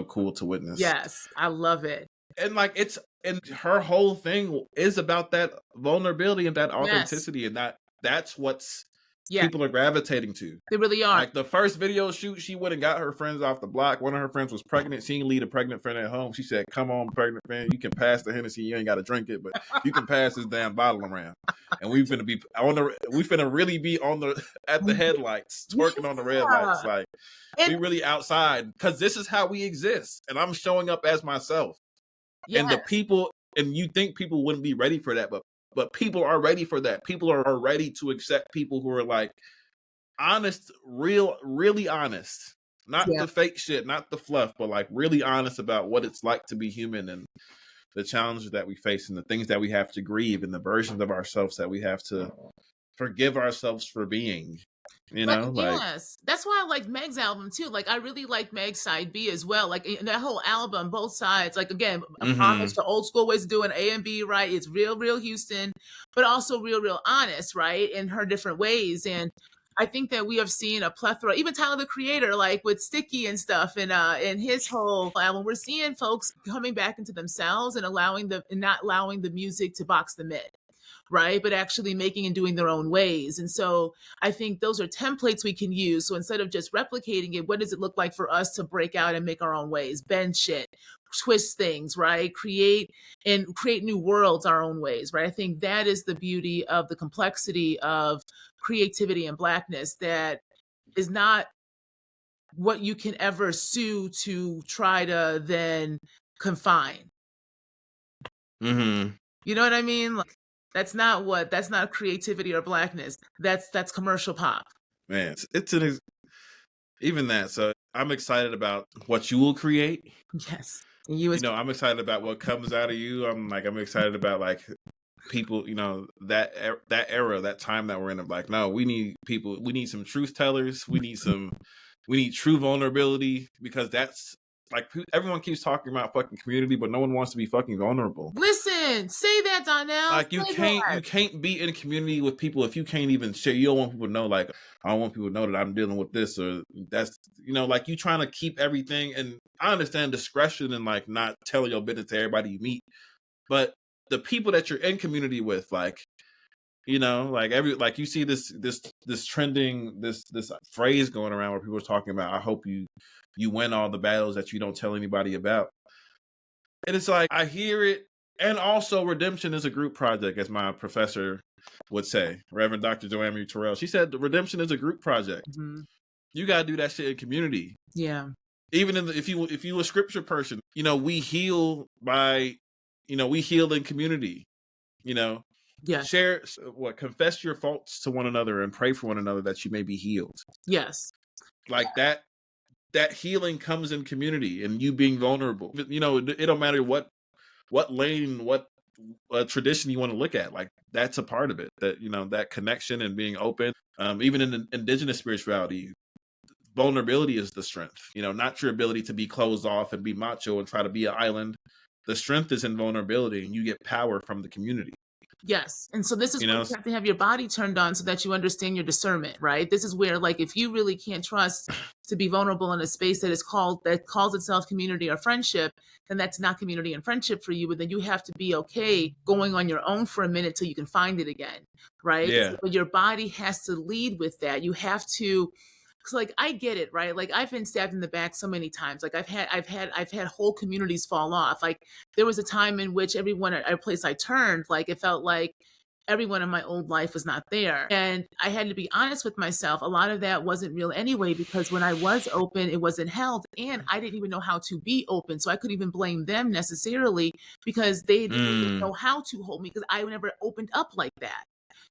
cool to witness. Yes, I love it. and like and her whole thing is about that vulnerability and that Yes. authenticity, and that's what's Yeah, people are gravitating to. they really are. Like the first video shoot, she went and got her friends off the block. One of her friends was pregnant. She didn't leave a pregnant friend at home. She said, "Come on, pregnant friend, you can pass the Hennessy. You ain't got to drink it, but you can pass this damn bottle around." And we finna really be on the at the headlights, twerking on the red lights. Yeah. Like we And really outside because this is how we exist, and I'm showing up as myself. yeah, And the people, and you think people wouldn't be ready for that, but people are ready for that. People are ready to accept people who are like honest, really honest. Not yeah. the fake shit, not the fluff, but like really honest about what it's like to be human and the challenges that we face and the things that we have to grieve and the versions of ourselves that we have to forgive ourselves for being. You But know, like yes, that's why I like Meg's album too. Like I really like Meg's side B as well. Like in that whole album, both sides. Like again, a homage mm-hmm. to old school ways of doing A and B, right? It's real Houston, but also real honest, right? In her different ways. And I think that we have seen a plethora, even Tyler the Creator, like with Sticky and stuff, and in his whole album, we're seeing folks coming back into themselves and not allowing the music to box them in, right? But actually making and doing their own ways. And so I think those are templates we can use. So instead of just replicating it, what does it look like for us to break out and make our own ways, bend shit, twist things, right? Create new worlds our own ways, right? I think that is the beauty of the complexity of creativity and Blackness, that is not what you can ever sue to try to then confine. Mm-hmm. You know what I mean? Like that's not creativity or Blackness. That's commercial pop. Man, it's even that. So I'm excited about what you will create. Yes. And you You as know, I'm excited about what comes out of you. I'm excited about like people, you know, that era, that time that we're in. I'm like, no, we need people. We need some truth tellers. We need true vulnerability, because that's like everyone keeps talking about fucking community, but no one wants to be fucking vulnerable. listen, say that, Donnell. Like Say that. you can't be in community with people if you can't even share. You don't want people to know, like, I don't want people to know that I'm dealing with this or that's, you know, like you trying to keep everything. And I understand discretion and like not telling your business to everybody you meet, but the people that you're in community with, like, you know, like like you see this trending this phrase going around where people are talking about, I hope you win all the battles that you don't tell anybody about. And it's like I hear it. And also, redemption is a group project, as my professor would say, Reverend Dr. Joanne Terrell. She said redemption is a group project. Mhm. You gotta do that shit in community. Yeah. Even if you a scripture person, you know, we heal by, you know, we heal in community. You know, Yes. confess your faults to one another and pray for one another that you may be healed. Yes. Like that healing comes in community and you being vulnerable. You know, it don't matter what lane, what tradition you want to look at. Like that's a part of it. That, you know, that connection and being open. Even in indigenous spirituality, vulnerability is the strength. You know, not your ability to be closed off and be macho and try to be an island. The strength is in vulnerability, and you get power from the community. Yes. And so this is You where know, you have to have your body turned on so that you understand your discernment, right? This is where, like, if you really can't trust to be vulnerable in a space that calls itself community or friendship, then that's not community and friendship for you. But then you have to be okay going on your own for a minute till you can find it again, right? yeah. But your body has to lead with that. You have to, because like I get it, right? Like I've been stabbed in the back so many times. Like I've had whole communities fall off. Like there was a time in which everyone at every place I turned, like it felt like everyone in my old life was not there. And I had to be honest with myself. A lot of that wasn't real anyway, because when I was open, it wasn't held. And I didn't even know how to be open. So I couldn't even blame them necessarily, because they didn't even Mm. know how to hold me, because I never opened up like that.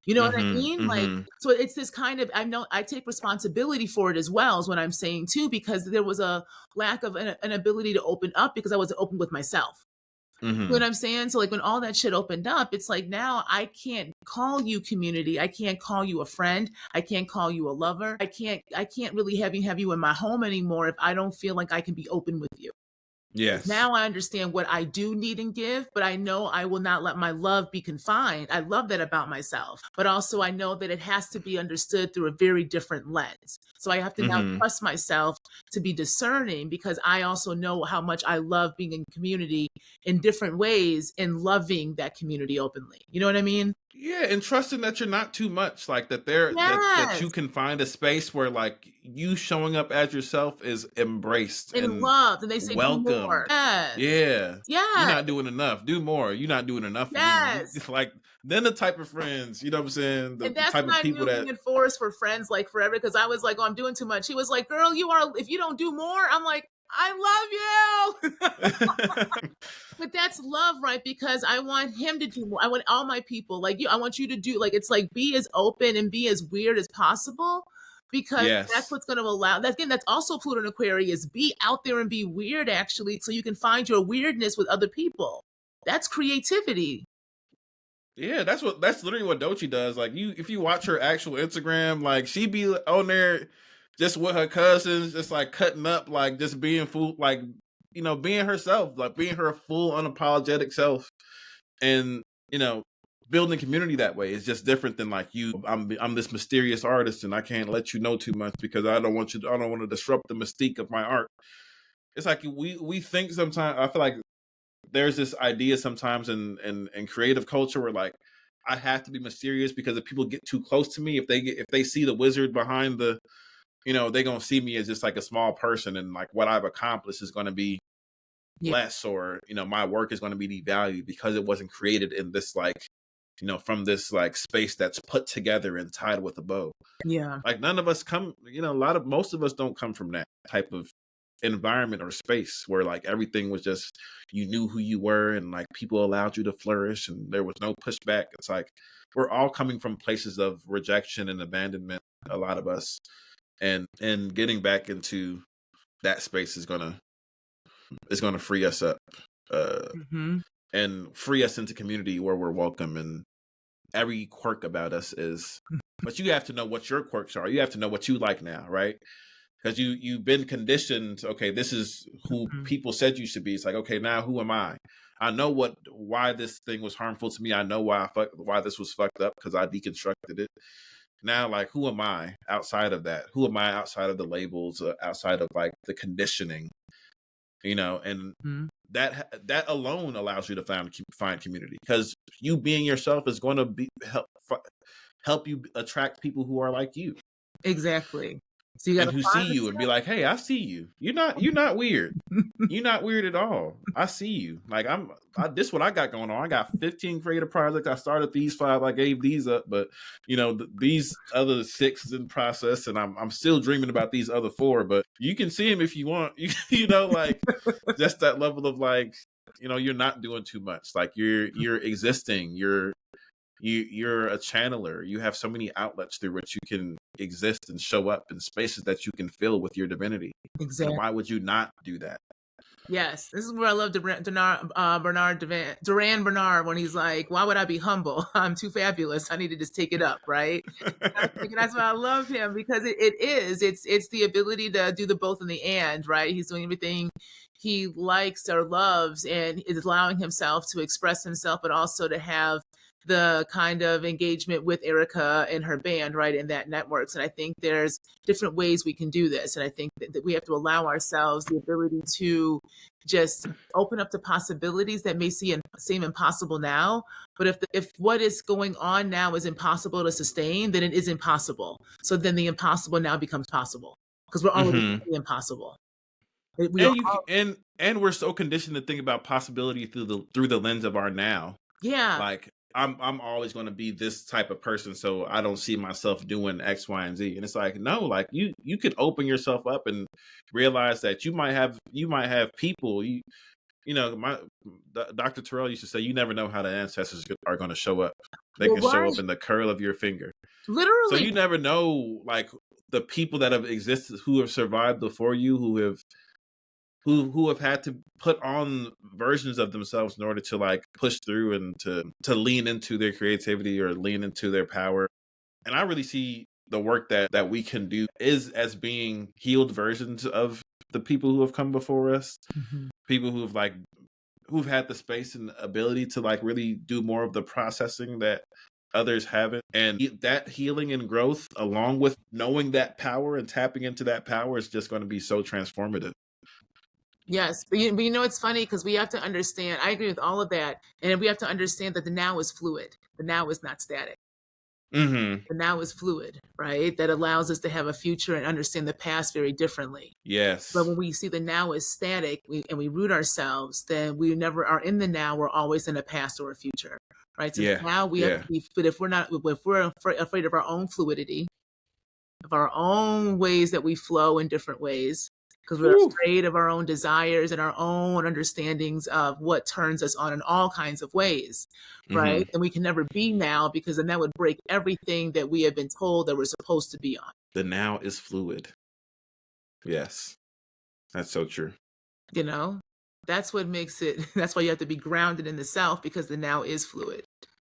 You know what I Mm-hmm. mean? Like, Mm-hmm. so it's this kind of, I know I take responsibility for it as well, is what I'm saying too, because there was a lack of an ability to open up because I wasn't open with myself. You know Mm-hmm. what I'm saying? So like when all that shit opened up, it's like now I can't call you community. I can't call you a friend. I can't call you a lover. I can't really have you in my home anymore if I don't feel like I can be open with you. Yes. Now I understand what I do need and give, but I know I will not let my love be confined. I love that about myself, but also I know that it has to be understood through a very different lens. So I have to now Hmm. trust myself to be discerning because I also know how much I love being in community in different ways and loving that community openly. You know what I mean? Yeah, and trusting that you're not too much, like that you Yes. can find a space where like you showing up as yourself is embraced And and loved. And they say, do more. welcomed. Yes. Yeah, you're Yes. not doing enough. Do more. You're not doing enough for me. Yes. Like then the type of friends, you know what I'm saying? And The that's type when of I people knew me that and Forrest were friends like forever because I was like, oh, I'm doing too much. He was like, girl, you are, if you don't do more, I'm like, I love you. But that's love, right? Because I want him to do more. I want all my people, like you, I want you to do, like, it's like be as open and be as weird as possible because that's yes. what's going to allow that. Again, that's also Pluto and Aquarius. Be out there and be weird, actually, so you can find your weirdness with other people. That's creativity. Yeah, that's literally what Dochi does. Like you, if you watch her actual Instagram, like she be on there just with her cousins, just like cutting up, like just being full, like being herself, like being her full unapologetic self, and you know, building community that way is just different than like you. I'm this mysterious artist, and I can't let you know too much because I don't want you. I don't want to disrupt the mystique of my art. It's like we think sometimes. I feel like there's this idea sometimes in creative culture where like I have to be mysterious because if people get too close to me, if they see the wizard behind the, they're gonna see me as just like a small person, and like what I've accomplished is gonna be Yeah. less, or my work is gonna be devalued because it wasn't created in this like, from this like space that's put together and tied with a bow. Yeah. Like none of us come, most of us don't come from that type of environment or space where like everything was just you knew who you were and like people allowed you to flourish and there was no pushback. It's like we're all coming from places of rejection and abandonment, a lot of us. And getting back into that space is gonna free us up, uh Hmm. and free us into community where we're welcome, and every quirk about us is, but you have to know what your quirks are. You have to know what you like now, right? Because you've been conditioned. Okay, this is who people said you should be. It's like, okay, now who am I know why this thing was harmful to me. I know why this was fucked up because I deconstructed it. Now, like, who am I outside of that? Who am I outside of the labels, outside of like the conditioning, and Hmm. that alone allows you to find community, because you being yourself is going to help you attract people who are like you Exactly. So you got and to who see find you and be like, hey, I see you. You're not weird. the You're not weird at all. I see you. Like this is what I got going on. I got 15 creative projects. I started these 5. I gave these up, but these other 6 is in process, and I'm still dreaming about these other 4. But you can see them if you want. Like just that level of like, you're not doing too much. Like you're existing. You're a channeler. You have so many outlets through which you can exist and show up in spaces that you can fill with your divinity. And exactly. why would you not do that? Yes, this is where I love Duran Bernard when he's like, "Why would I be humble? I'm too fabulous. I need to just take it up." Right? That's why I love him because it is. It's the ability to do the both and the and. Right? He's doing everything he likes or loves, and is allowing himself to express himself, but also to have the kind of engagement with Erica and her band, right, in that networks. And I think there's different ways we can do this. And I think that we have to allow ourselves the ability to just open up to possibilities that may seem impossible now. But if what is going on now is impossible to sustain, then it is impossible. So then the impossible now becomes possible because we're already Hmm. the impossible. We are And you all, and we're so conditioned to think about possibility through the lens of our now. yeah, Like I'm always going to be this type of person, so I don't see myself doing X, Y, and Z. And it's like, no, like you could open yourself up and realize that you might have people. Dr. Terrell used to say, you never know how the ancestors are going to show up. They well, can show right, up in the curl of your finger. So literally, you never know, like the people that have existed, who have survived before you, who have had to put on versions of themselves in order to like push through and to lean into their creativity or lean into their power. And I really see the work that we can do is as being healed versions of the people who have come before us, Mhm. people who've had the space and ability to like really do more of the processing that others haven't. And that healing and growth, along with knowing that power and tapping into that power, is just going to be so transformative. Yes, but you know it's funny because we have to understand. I agree with all of that, and we have to understand that the now is fluid. The now is not static. Mm-hmm. The now is fluid, right? That allows us to have a future and understand the past very differently. But Yes. when we see the now is static and we root ourselves, then we never are in the now. We're always in a past or a future, right? So Yeah. now we have to Yeah. be. But if we're afraid of our own fluidity, of our own ways that we flow in different ways, because we're Whew. afraid of our own desires and our own understandings of what turns us on in all kinds of ways, right? Mm-hmm. And we can never be now because then that would break everything that we have been told that we're supposed to be on. The now is fluid. Yes. That's so true. You know, that's what makes it. That's why you have to be grounded in the self because the now is fluid.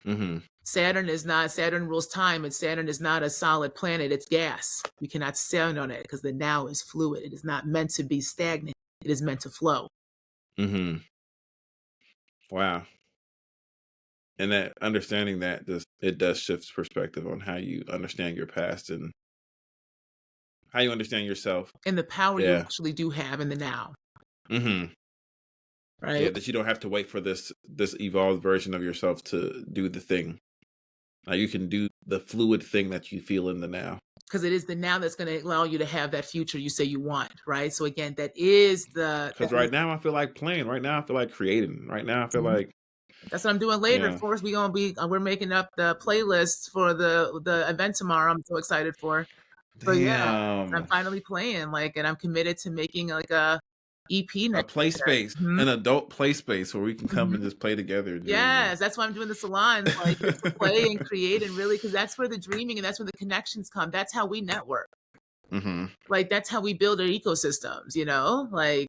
Mm-hmm. Saturn rules time, and Saturn is not a solid planet, it's gas. We cannot stand on it because the now is fluid. It is not meant to be stagnant, it is meant to flow. Mm-hmm. Wow. And that understanding that it does shift perspective on how you understand your past and how you understand yourself. And the power you Yeah. actually do have in the now, Mm-hmm. right? Yeah, that you don't have to wait for this evolved version of yourself to do the thing. Like you can do the fluid thing that you feel in the now. Because it is the now that's going to allow you to have that future you say you want, right? So again, that is Because right now I feel like playing. Right now I feel like creating. Right now I feel Mhm. like That's what I'm doing later. yeah. Of course, we're making up the playlist for the event tomorrow. I'm so excited for. So yeah, I'm Damn. finally playing and I'm committed to making like a EP A next play year. space, Mhm, an adult play space where we can come and mhm. just play together and dream. Yes, that's why I'm doing the salons, like just to play and create and really, because that's where the dreaming and that's where the connections come. That's how we network. Mm-hmm. Like that's how we build our ecosystems, like,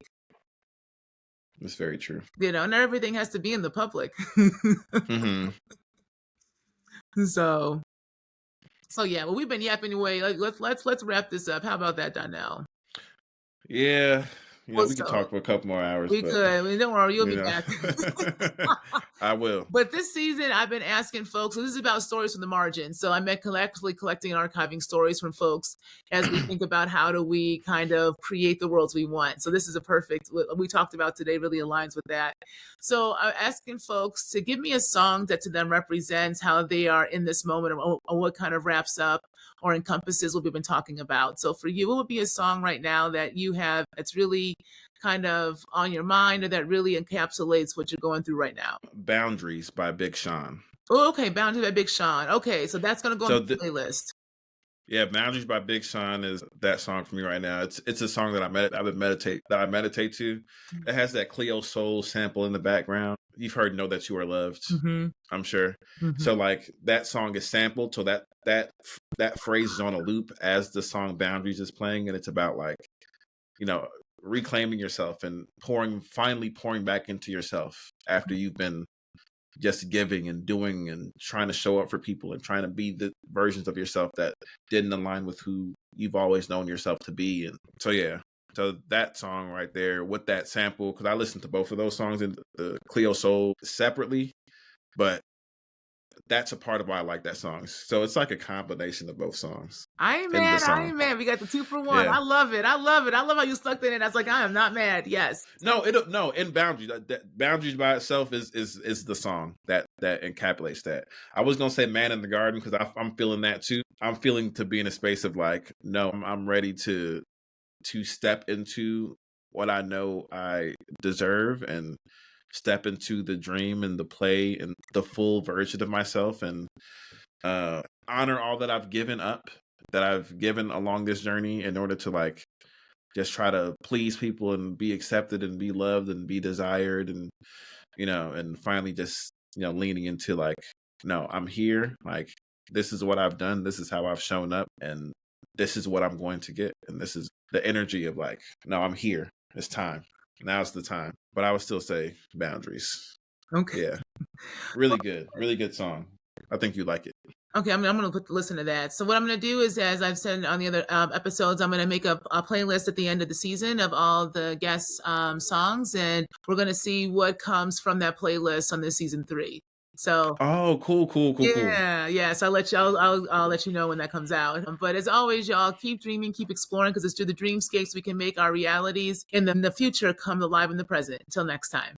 It's very true. not everything has to be in the public. Mm-hmm. So so yeah, well we've been yapping away. Like let's wrap this up. How about that, Donnell? Yeah. Well, We could so talk for a couple more hours, we but could. I mean, don't worry, you'll you be know back. I will. But this season, I've been asking folks, so this is about stories from the margin. So I'm actually collecting and archiving stories from folks as we think about how do we kind of create the worlds we want. So this is what we talked about today really aligns with that. So I'm asking folks to give me a song that to them represents how they are in this moment or what kind of wraps up or encompasses what we've been talking about. So for you, what would be a song right now that you have that's really kind of on your mind or that really encapsulates what you're going through right now? Boundaries by Big Sean. Oh, okay, Bound to that Big Sean. Okay, so that's gonna go on So the playlist. yeah, Boundaries by Big Sean is that song for me right now. It's a song that I meditate to. It has that Cleo Soul sample in the background. You've heard Know That You Are Loved, Mhm, I'm sure. mhm. So like that song is sampled, so that phrase is on a loop as the song Boundaries is playing, and it's about like, you know, reclaiming yourself and finally pouring back into yourself after you've been just giving and doing and trying to show up for people and trying to be the versions of yourself that didn't align with who you've always known yourself to be. And so yeah, so that song right there with that sample, because I listened to both of those songs in the Cleo Soul separately, but that's a part of why I like that song. So it's like a combination of both songs I ain't in the mad, I song. ain't mad. We got the 2 for 1. Yeah. I love it, I love it. I love how you stuck that in. I was like, I am not mad. Yes. No, it no in boundaries. That boundaries by itself is the song that encapsulates that. I was gonna say "Man in the Garden" because I'm feeling that too. I'm feeling to be in a space of like, no, I'm ready to step into what I know I deserve and step into the dream and the play and the full version of myself and honor all that I've given up, that I've given along this journey in order to like just try to please people and be accepted and be loved and be desired and and finally just leaning into like, no, I'm here, like this is what I've done, this is how I've shown up, and this is what I'm going to get, and this is the energy of like, no, I'm here, it's time, now's the time. But I would still say Boundaries. Okay. Yeah, really good song. I think you like it. Okay, I'm going to listen to that. So what I'm going to do is, as I've said on the other episodes, I'm going to make a playlist at the end of the season of all the guest songs, and we're going to see what comes from that playlist on this season 3. So Oh, cool, cool, cool, cool. yeah. So I'll let you know when that comes out. But as always, y'all keep dreaming, keep exploring, because it's through the dreamscapes we can make our realities in the future come alive in the present. Until next time.